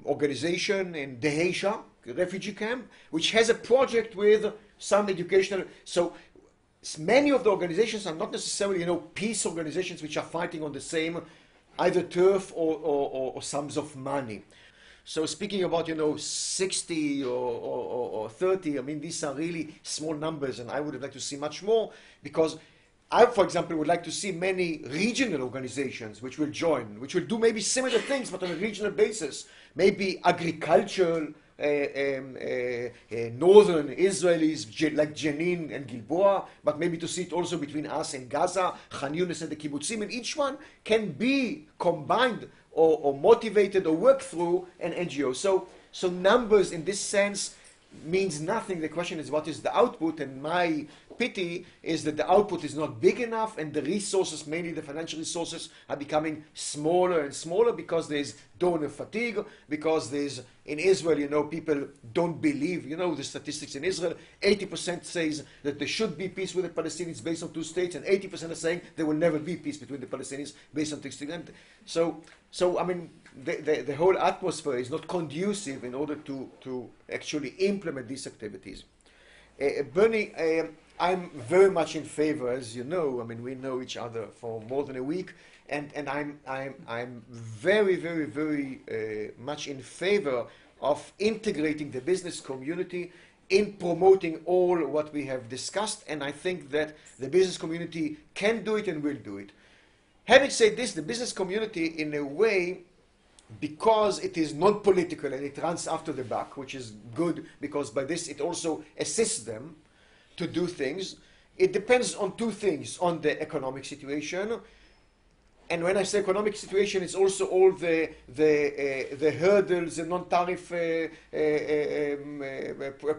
organization in Deheisha, refugee camp, which has a project with some educational. So many of the organizations are not necessarily, peace organizations which are fighting on the same either turf or sums of money. So speaking about, 60 or 30, I mean, these are really small numbers, and I would have liked to see much more, because I, for example, would like to see many regional organizations which will join, which will do maybe similar things, but on a regional basis. Maybe agricultural, northern Israelis like Jenin and Gilboa, but maybe to see it also between us and Gaza, Khan Yunis and the kibbutzim, and each one can be combined or motivated or work through an NGO. So numbers in this sense means nothing. The question is, what is the output? And my pity is that the output is not big enough, and the resources, mainly the financial resources, are becoming smaller and smaller, because there's donor fatigue, because there's, in Israel, people don't believe, the statistics in Israel, 80% says that there should be peace with the Palestinians based on two states, and 80% are saying there will never be peace between the Palestinians based on two states. So I mean, the whole atmosphere is not conducive in order to actually implement these activities. Bernie, I'm very much in favor, as you know. I mean, we know each other for more than a week, and I'm very, very, very much in favor of integrating the business community in promoting all what we have discussed, and I think that the business community can do it and will do it. Having said this, the business community, in a way, because it is non-political and it runs after the buck, which is good, because by this it also assists them to do things. It depends on two things: on the economic situation, And when I say economic situation, it's also all the hurdles, the non-tariff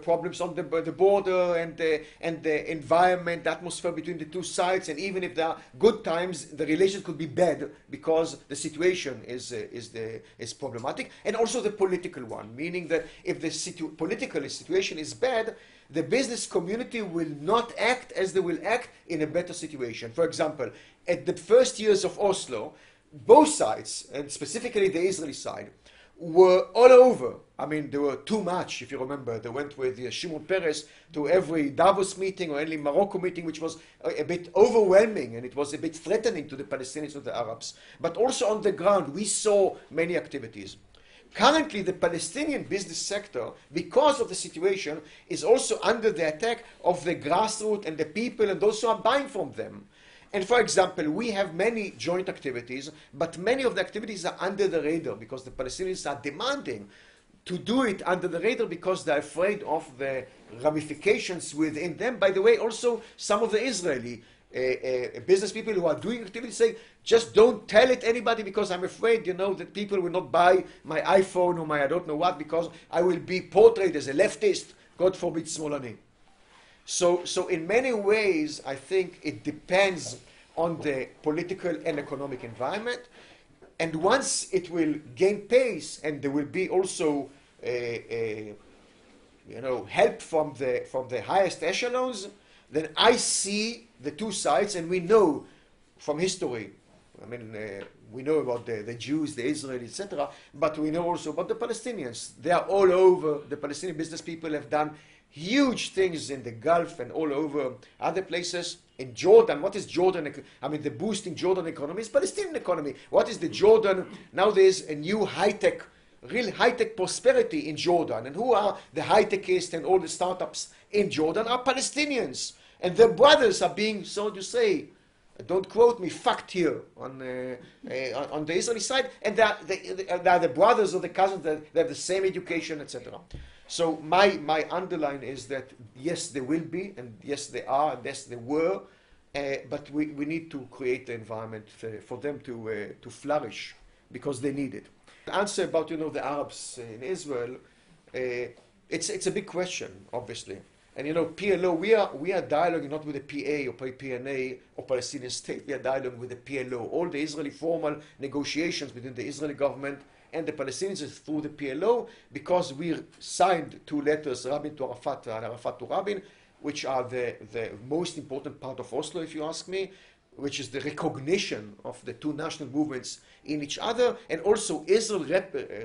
problems on the border, and the environment, the atmosphere between the two sides. And even if there are good times, the relations could be bad because the situation is problematic. And also the political one, meaning that if the political situation is bad, the business community will not act as they will act in a better situation. For example, at the first years of Oslo, both sides, and specifically the Israeli side, were all over. I mean, they were too much, if you remember. They went with Shimon Peres to every Davos meeting or any Morocco meeting, which was a bit overwhelming, and it was a bit threatening to the Palestinians or the Arabs. But also on the ground, we saw many activities. Currently, the Palestinian business sector, because of the situation, is also under the attack of the grassroots and the people and those who are buying from them. And for example, we have many joint activities, but many of the activities are under the radar because the Palestinians are demanding to do it under the radar because they're afraid of the ramifications within them. By the way, also some of the Israeli business people who are doing activities say, just don't tell it anybody because I'm afraid, that people will not buy my iPhone or my I don't know what because I will be portrayed as a leftist, God forbid, Smolani. So in many ways, I think it depends on the political and economic environment. And once it will gain pace and there will be also help from the highest echelons, then I see the two sides, and we know from history, we know about the Jews, the Israelis, etc., but we know also about the Palestinians. They are all over. The Palestinian business people have done huge things in the Gulf and all over other places. In Jordan, what is Jordan? The boosting Jordan economy is Palestinian economy. What is the Jordan? Now there's a new high-tech, real high-tech prosperity in Jordan. And who are the high-techists and all the startups in Jordan are Palestinians. And their brothers are being, so to say, don't quote me, fucked here on the Israeli side. And they are the brothers or the cousins that have the same education, etc. So my underline is that yes, there will be, and yes, they are, and yes, they were, but we need to create the environment for them to flourish because they need it. The answer about the Arabs in Israel, it's a big question, obviously. And PLO, we are dialoguing not with the PA or PNA or Palestinian state. We are dialoguing with the PLO. All the Israeli formal negotiations between the Israeli government and the Palestinians is through the PLO because we signed 2 letters, Rabin to Arafat and Arafat to Rabin, which are the most important part of Oslo, if you ask me, which is the recognition of the two national movements in each other. And also Israel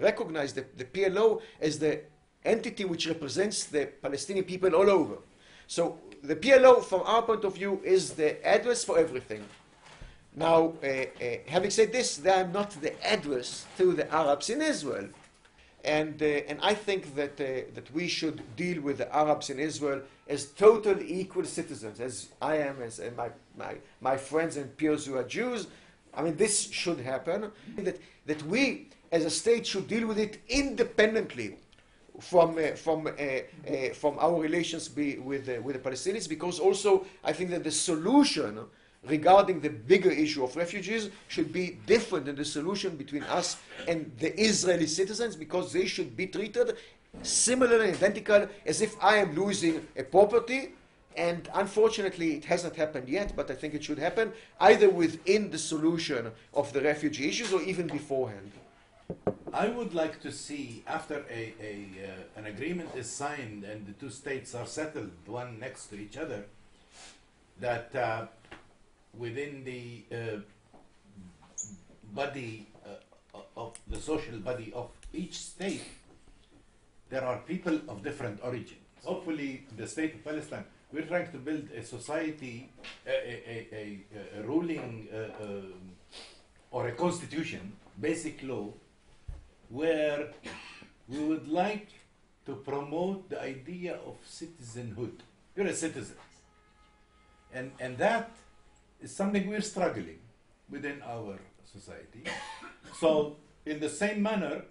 recognized the PLO as the entity which represents the Palestinian people all over. So the PLO, from our point of view, is the address for everything. Now, having said this, they are not the address to the Arabs in Israel. And I think that we should deal with the Arabs in Israel as total equal citizens, as I am, as my friends and peers who are Jews. This should happen. That we, as a state, should deal with it independently from our relations with the Palestinians, because also I think that the solution regarding the bigger issue of refugees should be different than the solution between us and the Israeli citizens, because they should be treated similarly and identical as if I am losing a property. And unfortunately, it hasn't happened yet, but I think it should happen either within the solution of the refugee issues or even beforehand. I would like to see, after an agreement is signed and the two states are settled, one next to each other, that within the body of the social body of each state, there are people of different origins. Hopefully, the state of Palestine, we're trying to build a society, a ruling or a constitution, basic law, where we would like to promote the idea of citizenhood. You're a citizen. And that is something we're struggling within our society. So in the same manner,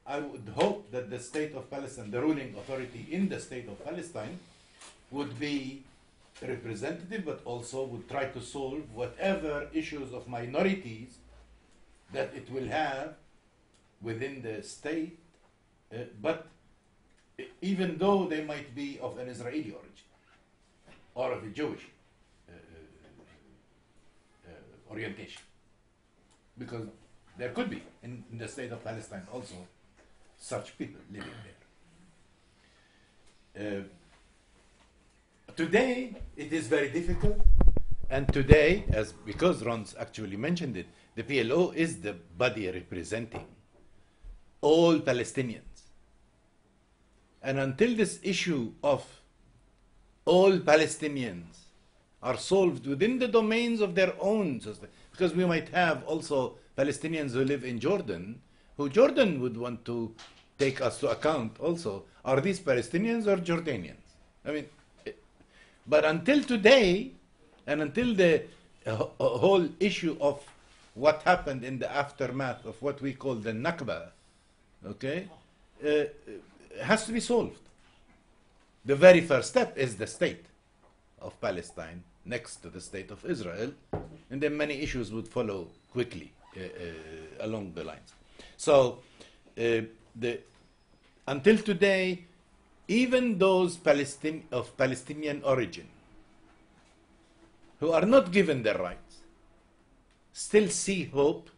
I would hope that the state of Palestine, the ruling authority in the state of Palestine, would be representative, but also would try to solve whatever issues of minorities that it will have within the state, but even though they might be of an Israeli origin or of a Jewish orientation, because there could be in the state of Palestine also such people living there. Today it is very difficult, and today, because Ron's actually mentioned it, the PLO is the body representing all Palestinians. And until this issue of all Palestinians are solved within the domains of their own system, because we might have also Palestinians who live in Jordan, who Jordan would want to take us to account also. Are these Palestinians or Jordanians? I mean, but until today, and until the whole issue of what happened in the aftermath of what we call the Nakba, okay, has to be solved. The very first step is the state of Palestine next to the state of Israel, and then many issues would follow quickly along the lines. So, until today, even those of Palestinian origin who are not given their rights still see hope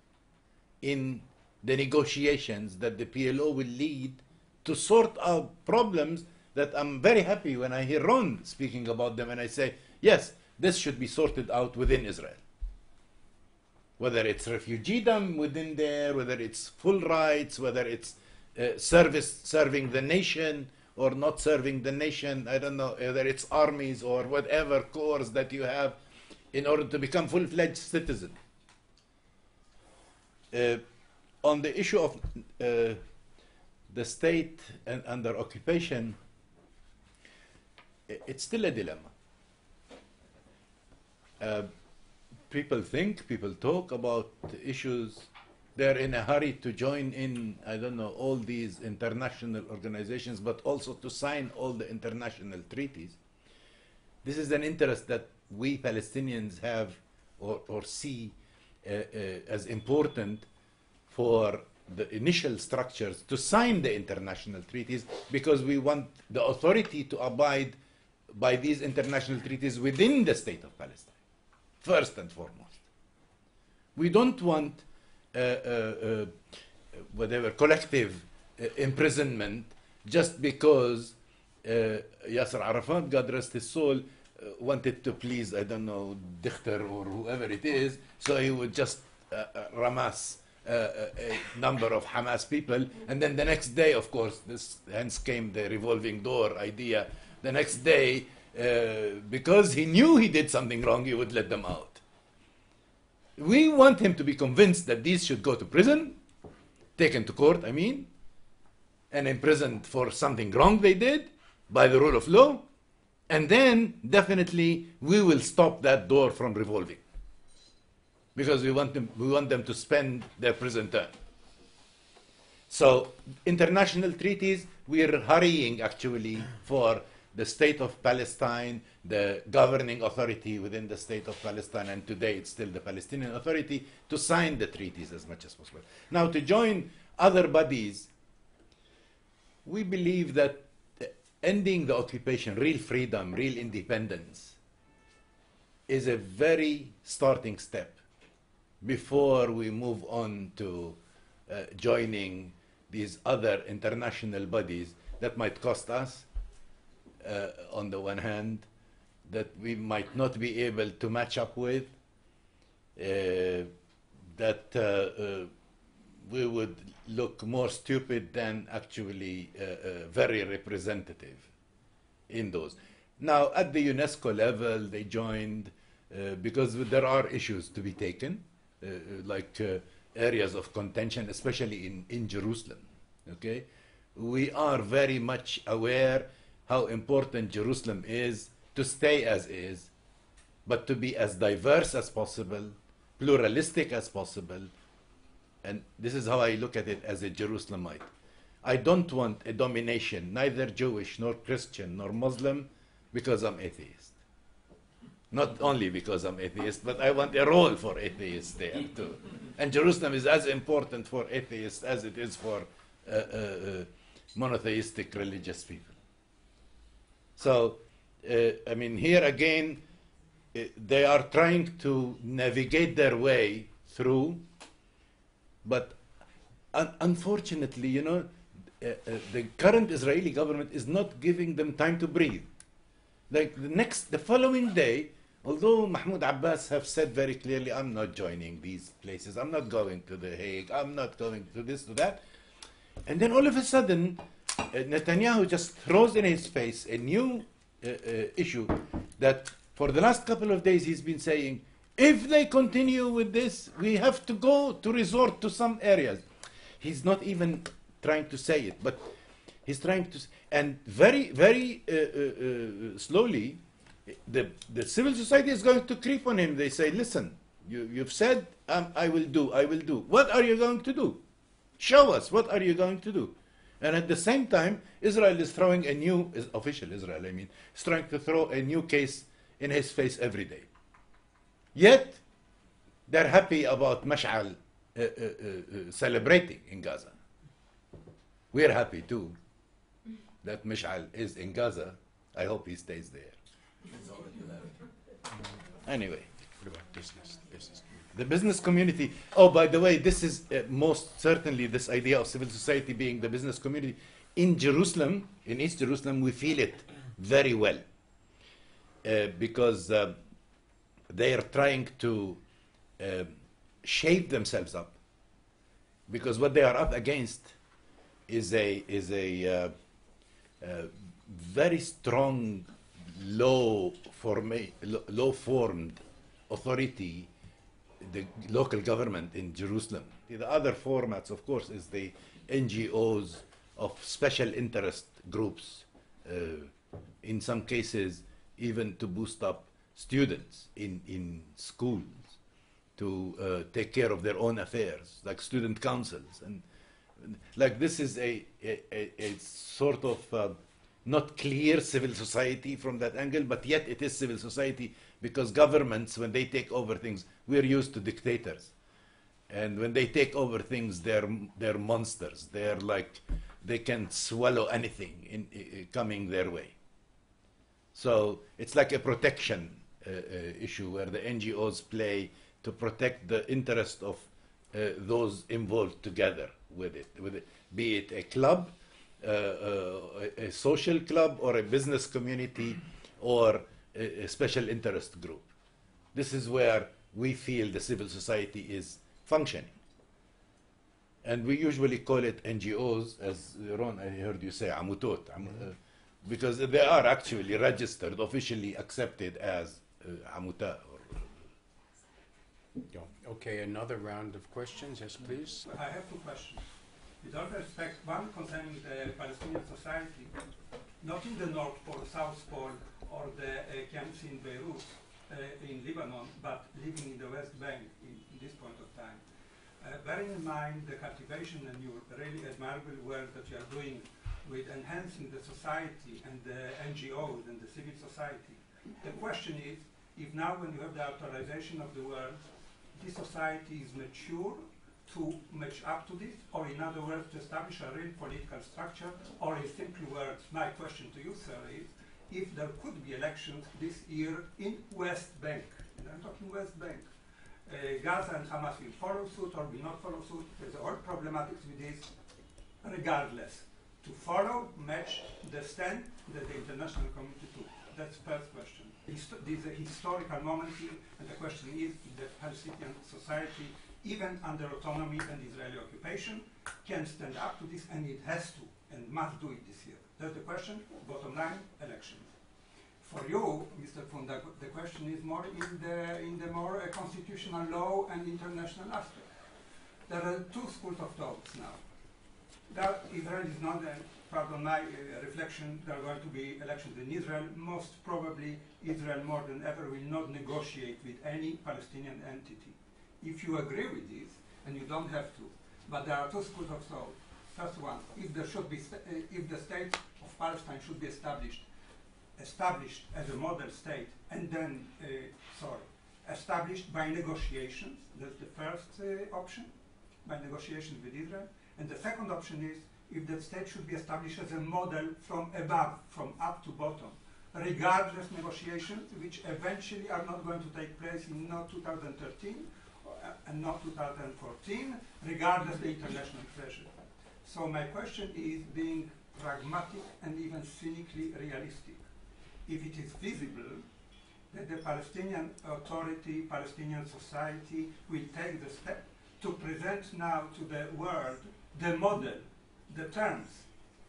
in the negotiations that the PLO will lead to sort out problems that I'm very happy when I hear Ron speaking about them, and I say, yes, this should be sorted out within Israel. Whether it's refugeedom within there, whether it's full rights, whether it's serving the nation or not serving the nation, I don't know, whether it's armies or whatever corps that you have in order to become full-fledged citizen. On the issue of the state and under occupation, it's still a dilemma. People talk about issues. They're in a hurry to join in, I don't know, all these international organizations, but also to sign all the international treaties. This is an interest that we Palestinians have or see as important for the initial structures to sign the international treaties, because we want the authority to abide by these international treaties within the state of Palestine, first and foremost. We don't want whatever collective imprisonment just because Yasser Arafat, God rest his soul, wanted to please, I don't know, Dichter or whoever it is, so he would just ramass a number of Hamas people, and then the next day, of course, hence came the revolving door idea. The next day, because he knew he did something wrong, he would let them out. We want him to be convinced that these should go to prison, taken to court, and imprisoned for something wrong they did by the rule of law, and then definitely we will stop that door from revolving, because we want them to spend their prison term. So international treaties, we are hurrying actually for the state of Palestine, the governing authority within the state of Palestine, and today it's still the Palestinian Authority, to sign the treaties as much as possible. Now, to join other bodies, we believe that ending the occupation, real freedom, real independence, is a very starting step before we move on to joining these other international bodies that might cost us, on the one hand, that we might not be able to match up with, that we would look more stupid than actually very representative in those. Now, at the UNESCO level, they joined because there are issues to be taken, like areas of contention, especially in Jerusalem. Okay, we are very much aware how important Jerusalem is to stay as is, but to be as diverse as possible, pluralistic as possible. And this is how I look at it as a Jerusalemite. I don't want a domination, neither Jewish, nor Christian, nor Muslim, because I'm atheist. Not only because I'm atheist, but I want a role for atheists there too. And Jerusalem is as important for atheists as it is for monotheistic religious people. So, I mean, here again, they are trying to navigate their way through, but unfortunately, you know, the current Israeli government is not giving them time to breathe. Like the following day, although Mahmoud Abbas have said very clearly, I'm not joining these places, I'm not going to The Hague, I'm not going to this, to that. And then all of a sudden, Netanyahu just throws in his face a new issue that for the last couple of days he's been saying, if they continue with this, we have to go to resort to some areas. He's not even trying to say it, but he's trying to, and very, very slowly, the civil society is going to creep on him. They say, listen, you've said, I will do. What are you going to do? Show us, what are you going to do? And at the same time, Israel is throwing a new, official Israel, I mean, is trying to throw a new case in his face every day. Yet, they're happy about Mash'al celebrating in Gaza. We're happy too that Mash'al is in Gaza. I hope he stays there. Anyway. What about business? The business community. Oh, by the way, this is most certainly this idea of civil society being the business community. In Jerusalem, in East Jerusalem, we feel it very well because they are trying to shape themselves up. Because what they are up against is a very strong, low-formed authority, the local government in Jerusalem. The other formats, of course, is the NGOs of special interest groups, in some cases even to boost up students in schools to take care of their own affairs, like student councils. And like this is a sort of not clear civil society from that angle, but yet it is civil society because governments, when they take over things, we're used to dictators. And when they take over things, they're monsters. They're like, they can swallow anything coming their way. So it's like a protection issue where the NGOs play to protect the interest of those involved together with it, be it a club, a social club, or a business community, or a special interest group. This is where we feel the civil society is functioning. And we usually call it NGOs, as Ron, I heard you say, amutot, because they are actually registered, officially accepted as amuta. Okay, another round of questions. Yes, please. I have two questions. With all respect, one concerning the Palestinian society, not in the North Pole, South Pole, or the camps in Beirut, in Lebanon, but living in the West Bank in this point of time. Bearing in mind the cultivation and your really admirable work that you are doing with enhancing the society and the NGOs and the civil society, the question is, if now when you have the authorization of the world, this society is mature to match up to this, or in other words, to establish a real political structure, or in simple words, my question to you, sir, is if there could be elections this year in West Bank, and I'm talking West Bank, Gaza and Hamas will follow suit or will not follow suit. There's all problematics with this, regardless. To follow, match the stand that the international community took. That's the first question. This is a historical moment here, and the question is if the Palestinian society, even under autonomy and Israeli occupation, can stand up to this, and it has to and must do it this year. That's the question. Bottom line, elections. For you, Mr. Pundak, the question is more in the more constitutional law and international aspect. There are two schools of thoughts now. That Israel is not, pardon my reflection, there are going to be elections in Israel. Most probably, Israel more than ever will not negotiate with any Palestinian entity. If you agree with this, and you don't have to, but there are two schools of thought. First one, if there should be, if the state of Palestine should be established established as a model state and then, established by negotiations. That's the first option, by negotiations with Israel. And the second option is if the state should be established as a model from above, from up to bottom, regardless negotiations, which eventually are not going to take place in not 2013 and not 2014, regardless of the international pressure. So my question is being pragmatic and even cynically realistic. If it is visible that the Palestinian Authority, Palestinian society will take the step to present now to the world the model, the terms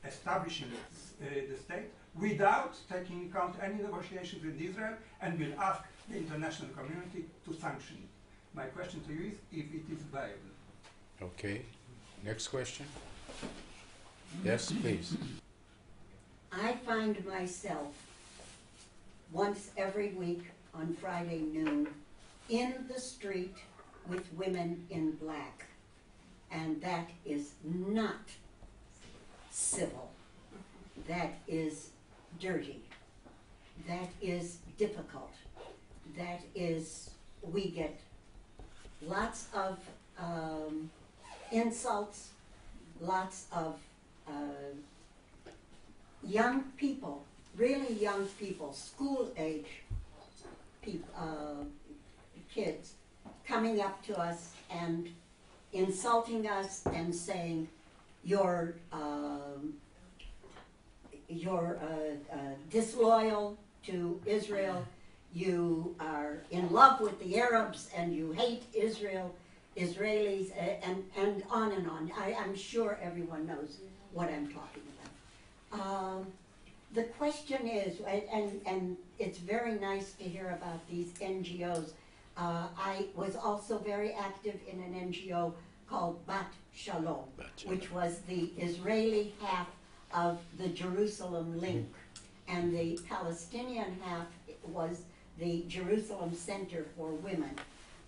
establishing the state, without taking into account any negotiations with Israel, and will ask the international community to sanction it. My question to you is if it is viable. Okay. Next question. Yes, please. I find myself once every week on Friday noon in the street with women in black, and that is not civil. That is dirty. That is difficult. That is, we get lots of insults, lots of young people, really young people, school-age kids, coming up to us and insulting us and saying, you're disloyal to Israel, you are in love with the Arabs, and you hate Israelis, and on and on. I'm sure everyone knows what I'm talking about. The question is, and it's very nice to hear about these NGOs. I was also very active in an NGO called Bat Shalom, which was the Israeli half of the Jerusalem link, and the Palestinian half was the Jerusalem Center for Women.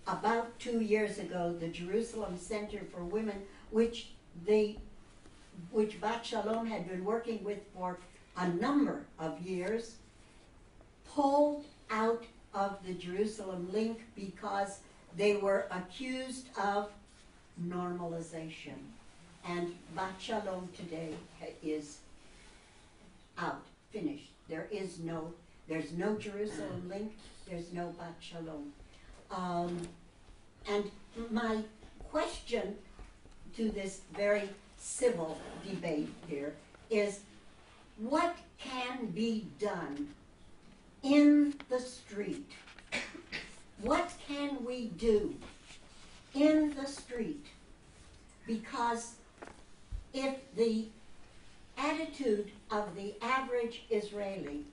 About 2 years ago, the Jerusalem Center for Women, which Bat Shalom had been working with for a number of years, pulled out of the Jerusalem link because they were accused of normalization. And Bat Shalom today is out, finished. There's no Jerusalem link, there's no Bat Shalom. And my question to this very civil debate here is, what can be done in the street? What can we do in the street? Because if the attitude of the average Israeli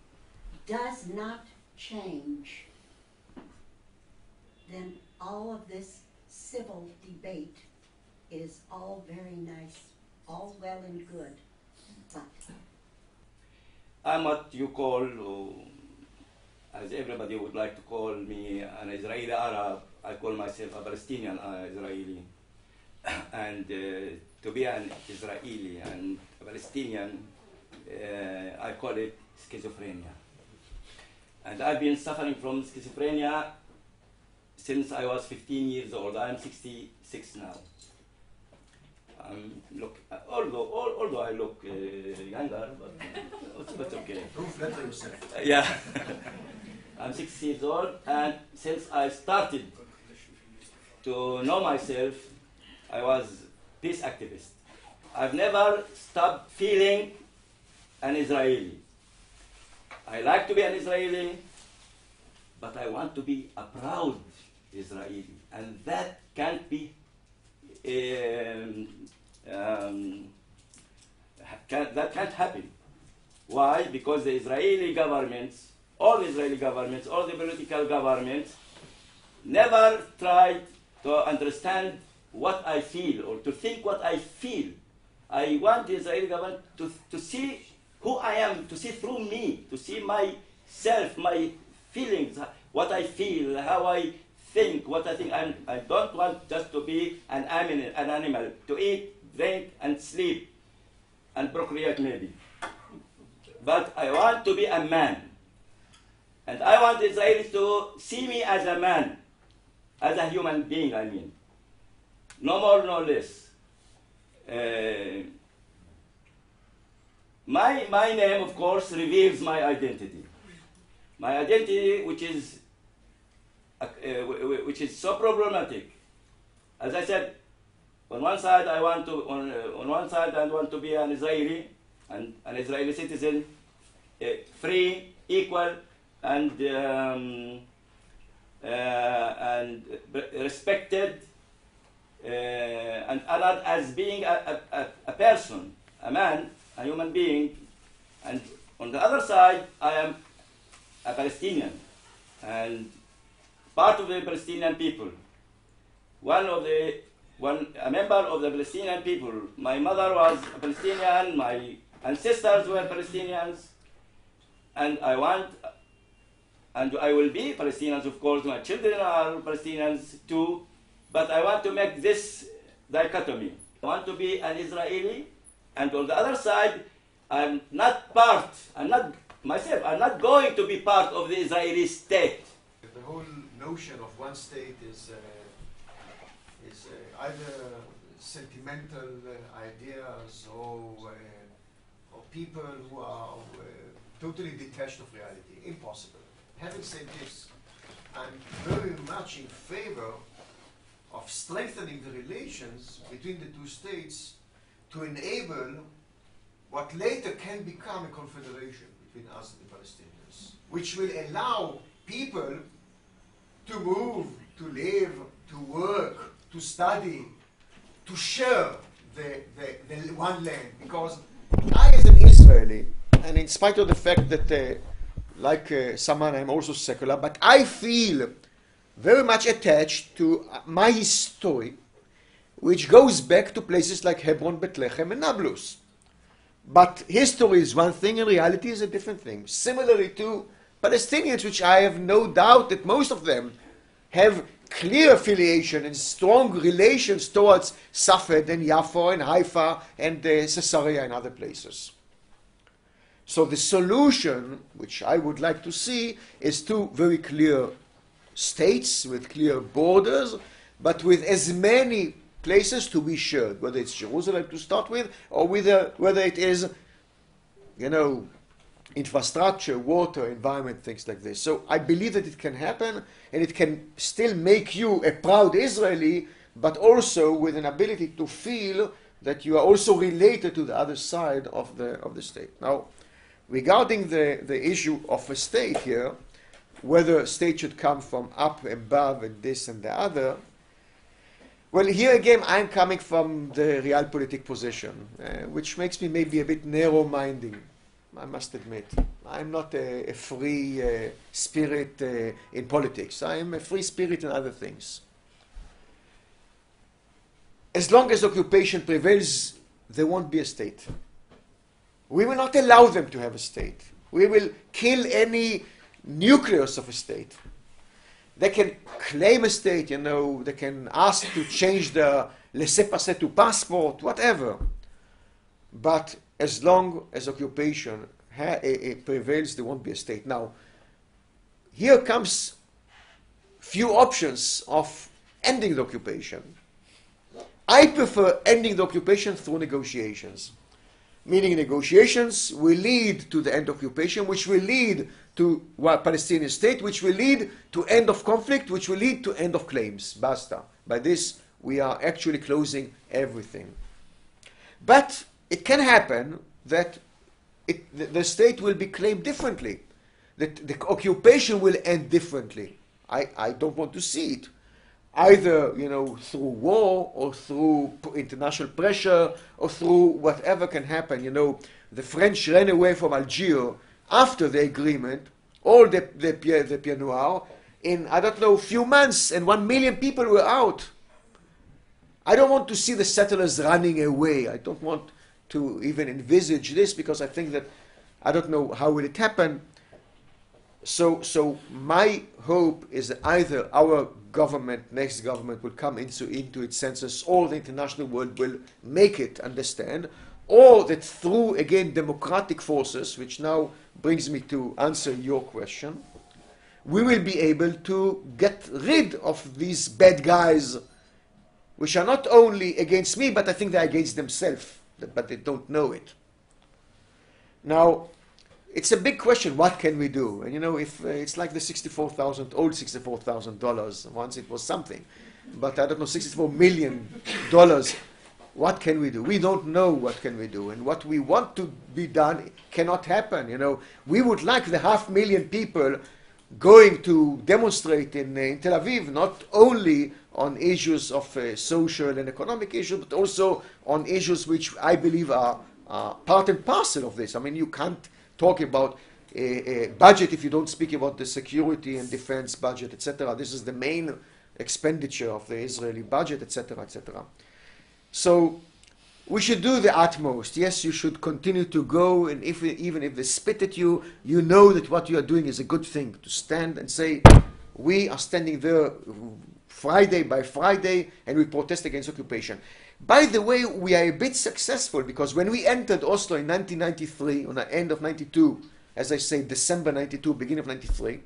does not change, then all of this civil debate is all very nice, all well and good, but I'm what you call, as everybody would like to call me, an Israeli Arab. I call myself a Palestinian-Israeli. And to be an Israeli and a Palestinian, I call it schizophrenia. And I've been suffering from schizophrenia since I was 15 years old. I'm 66 now. Although I look younger, but okay. Don't flatter yourself. Yeah. I'm 6 years old, and since I started to know myself, I was peace activist. I've never stopped feeling an Israeli. I like to be an Israeli, but I want to be a proud Israeli, and that can't be that can't happen. Why? Because the Israeli governments, all the Israeli governments, all the political governments, never tried to understand what I feel or to think what I feel. I want the Israeli government to see who I am, to see through me, to see myself, my feelings, what I feel, how I think, what I think. I don't want just to be an animal, to eat, drink, and sleep, and procreate maybe. But I want to be a man. And I want Israelis to see me as a man, as a human being, I mean. No more, no less. My name, of course, reveals my identity. My identity, which is so problematic. As I said, on one side I want to be an Israeli, and an Israeli citizen, free, equal, and respected, and honored as being a person, a man, a human being. And on the other side, I am a Palestinian and part of the Palestinian people. A member of the Palestinian people. My mother was a Palestinian, my ancestors were Palestinians, and I will be Palestinians, of course, my children are Palestinians too, but I want to make this dichotomy. I want to be an Israeli, and on the other side, I'm not going to be part of the Israeli state. The whole notion of one state is either sentimental ideas or people who are totally detached of reality. Impossible. Having said this, I'm very much in favor of strengthening the relations between the two states to enable what later can become a confederation between us and the Palestinians, which will allow people to move, to live, to work, to study, to share the one land. Because I, as an Israeli, and in spite of the fact that, like Saman, I'm also secular, but I feel very much attached to my history, which goes back to places like Hebron, Bethlehem, and Nablus. But history is one thing and reality is a different thing. Similarly to Palestinians, which I have no doubt that most of them have clear affiliation and strong relations towards Safed and Yaffo and Haifa and Caesarea and other places. So the solution, which I would like to see, is two very clear states with clear borders, but with as many places to be shared, whether it's Jerusalem to start with, or whether it is, infrastructure, water, environment, things like this. So I believe that it can happen, and it can still make you a proud Israeli, but also with an ability to feel that you are also related to the other side of the state. Now, regarding the issue of a state here, whether a state should come from up, above, and this and the other, well, here again, I'm coming from the realpolitik position, which makes me maybe a bit narrow-minded, I must admit. I'm not a free spirit in politics. I'm a free spirit in other things. As long as occupation prevails, there won't be a state. We will not allow them to have a state. We will kill any nucleus of a state. They can claim a state, they can ask to change the laissez-passer to passport, whatever. But as long as occupation prevails, there won't be a state. Now, here comes few options of ending the occupation. I prefer ending the occupation through negotiations. Meaning negotiations will lead to the end of occupation, which will lead to a Palestinian state, which will lead to end of conflict, which will lead to end of claims. Basta. By this, we are actually closing everything. But it can happen that the state will be claimed differently, that the occupation will end differently. I don't want to see it. Either, through war or through international pressure or through whatever can happen. The French ran away from Algiers after the agreement, all the Pied Noir, in, a few months, and 1 million people were out. I don't want to see the settlers running away. I don't want to even envisage this, because I think that, I don't know how will it happen. So my hope is that either our government, next government, will come into its senses, or the international world will make it understand, or that through, again, democratic forces, which now brings me to answer your question, we will be able to get rid of these bad guys, which are not only against me, but I think they're against themselves, but they don't know it. Now, it's a big question, what can we do? And you know, if it's like the old $64,000, once it was something, but I don't know, $64 million, what can we do? We don't know what can we do, and what we want to be done cannot happen. You know, we would like the 500,000 people going to demonstrate in Tel Aviv, not only on issues of social and economic issues, but also on issues which I believe are part and parcel of this. I mean, you can't talk about a budget if you don't speak about the security and defense budget, etc. This is the main expenditure of the Israeli budget, etc., etc. So we should do the utmost. Yes, you should continue to go, and even if they spit at you, you know that what you are doing is a good thing, to stand and say, we are standing there Friday by Friday, and we protest against occupation. By the way, we are a bit successful, because when we entered Oslo in 1993, on the end of 92, as I say, December 92, beginning of 93,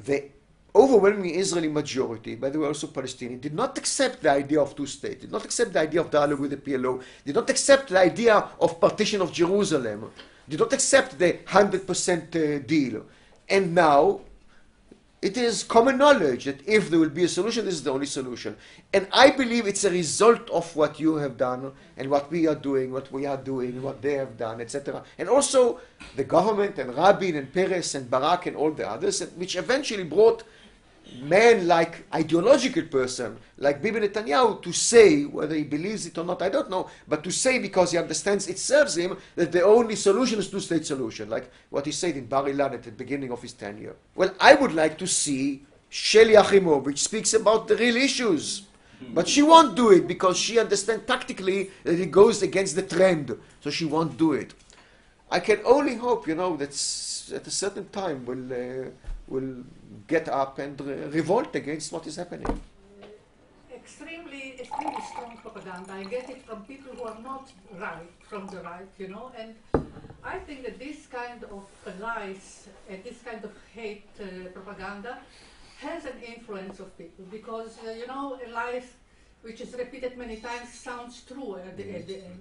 the overwhelming Israeli majority, by the way also Palestinian, did not accept the idea of two states, did not accept the idea of dialogue with the PLO, did not accept the idea of partition of Jerusalem, did not accept the 100% deal. And now, it is common knowledge that if there will be a solution, this is the only solution. And I believe it's a result of what you have done, and what we are doing, what they have done, etc. And also the government, and Rabin, and Peres, and Barak, and all the others, which eventually brought men like ideological person, like Bibi Netanyahu, to say, whether he believes it or not, I don't know, but to say, because he understands it serves him, that the only solution is two-state solution, like what he said in Bar Ilan at the beginning of his tenure. Well, I would like to see Sheli Achimov, speaks about the real issues, but she won't do it because she understands tactically that it goes against the trend, so she won't do it. I can only hope, you know, that at a certain time will get up and revolt against what is happening. Extremely strong propaganda. I get it from people who are not right, from the right, you know, and I think that this kind of lies and this kind of hate propaganda has an influence of people, because, you know, a lie which is repeated many times sounds true at the end.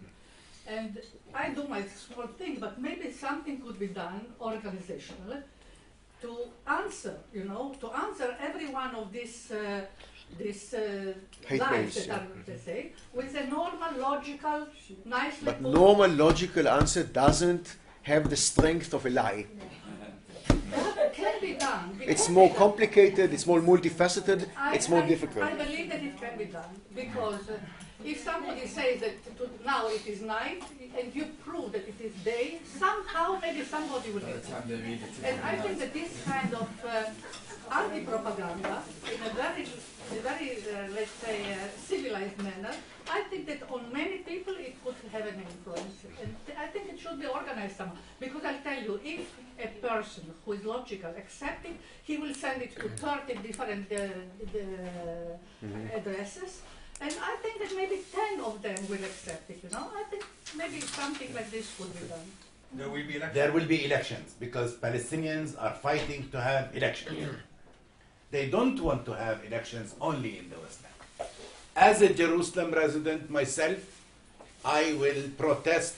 And I do my small thing, but maybe something could be done organizationally to answer, you know, to answer every one of these lies that are, they say, with a normal, logical, nicely But normal, logical answer doesn't have the strength of a lie. It can be done. It's more complicated, it's more multifaceted, it's more difficult. I believe that it can be done, because if somebody says that now it is night, and you prove that it is day, somehow maybe somebody will get it. And I think that this kind of anti-propaganda, in a very let's say, civilized manner, I think that on many people it could have an influence. And I think it should be organized somehow. Because I'll tell you, if a person who is logical accepts it, he will send it to 30 different addresses. And I think that maybe 10 of them will accept it, you know. I think maybe something like this would be done. There will be elections. There will be elections, because Palestinians are fighting to have elections. They don't want to have elections only in the West Bank. As a Jerusalem resident myself, I will protest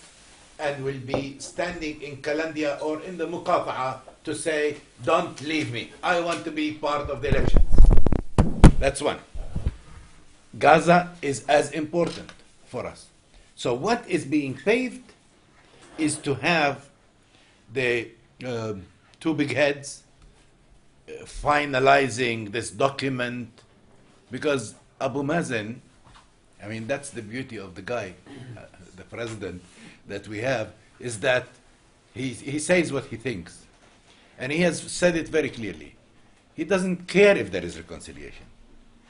and will be standing in Kalandia or in the Muqata'a to say, don't leave me. I want to be part of the elections. That's one. Gaza is as important for us. So what is being paved is to have the two big heads finalizing this document, because Abu Mazen, I mean, that's the beauty of the guy, the president that we have, is that he says what he thinks. And he has said it very clearly. He doesn't care if there is reconciliation.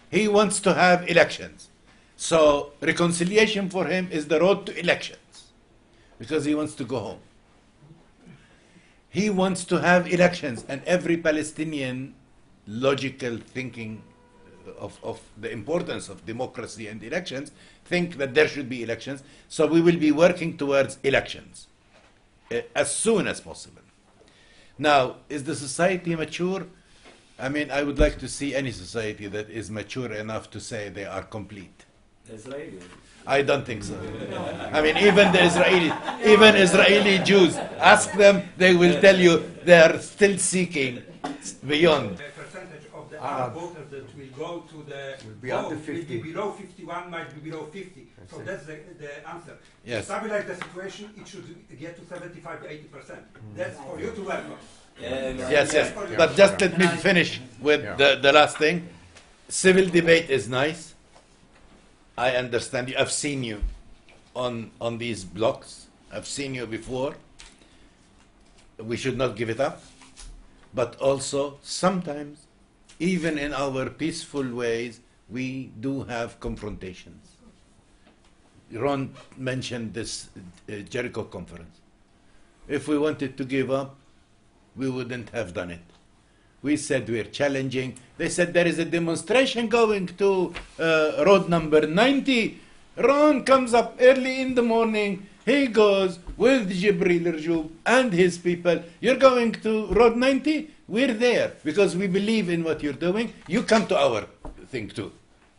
He wants to have elections. So reconciliation for him is the road to elections, because he wants to go home. He wants to have elections, and every Palestinian logical thinking of the importance of democracy and elections think that there should be elections. So we will be working towards elections as soon as possible. Now, is the society mature? I mean, I would like to see any society that is mature enough to say they are complete. Israeli. I don't think so. I mean, even Israeli Jews, ask them, they will tell you they are still seeking beyond. The percentage of the Arab voters that will go to the Will be under vote 50. will be below 51, might be below 50. So that's the answer. Yes. To stabilize the situation, it should get to 75 to 80%. That's for you to welcome. Yes, yes. But just let me finish with the last thing. Civil debate is nice. I understand you. I've seen you on these blocks. I've seen you before. We should not give it up. But also, sometimes, even in our peaceful ways, we do have confrontations. Ron mentioned this Jericho conference. If we wanted to give up, we wouldn't have done it. We said we're challenging. They said there is a demonstration going to road number 90. Ron comes up early in the morning. He goes with Jibril Rjoub and his people. You're going to road 90? We're there because we believe in what you're doing. You come to our thing too.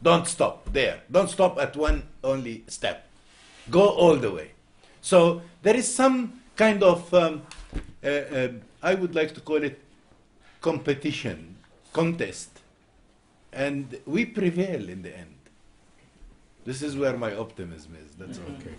Don't stop there. Don't stop at one only step. Go all the way. So there is some kind of, I would like to call it competition, contest, and we prevail in the end. This is where my optimism is. That's all. Okay.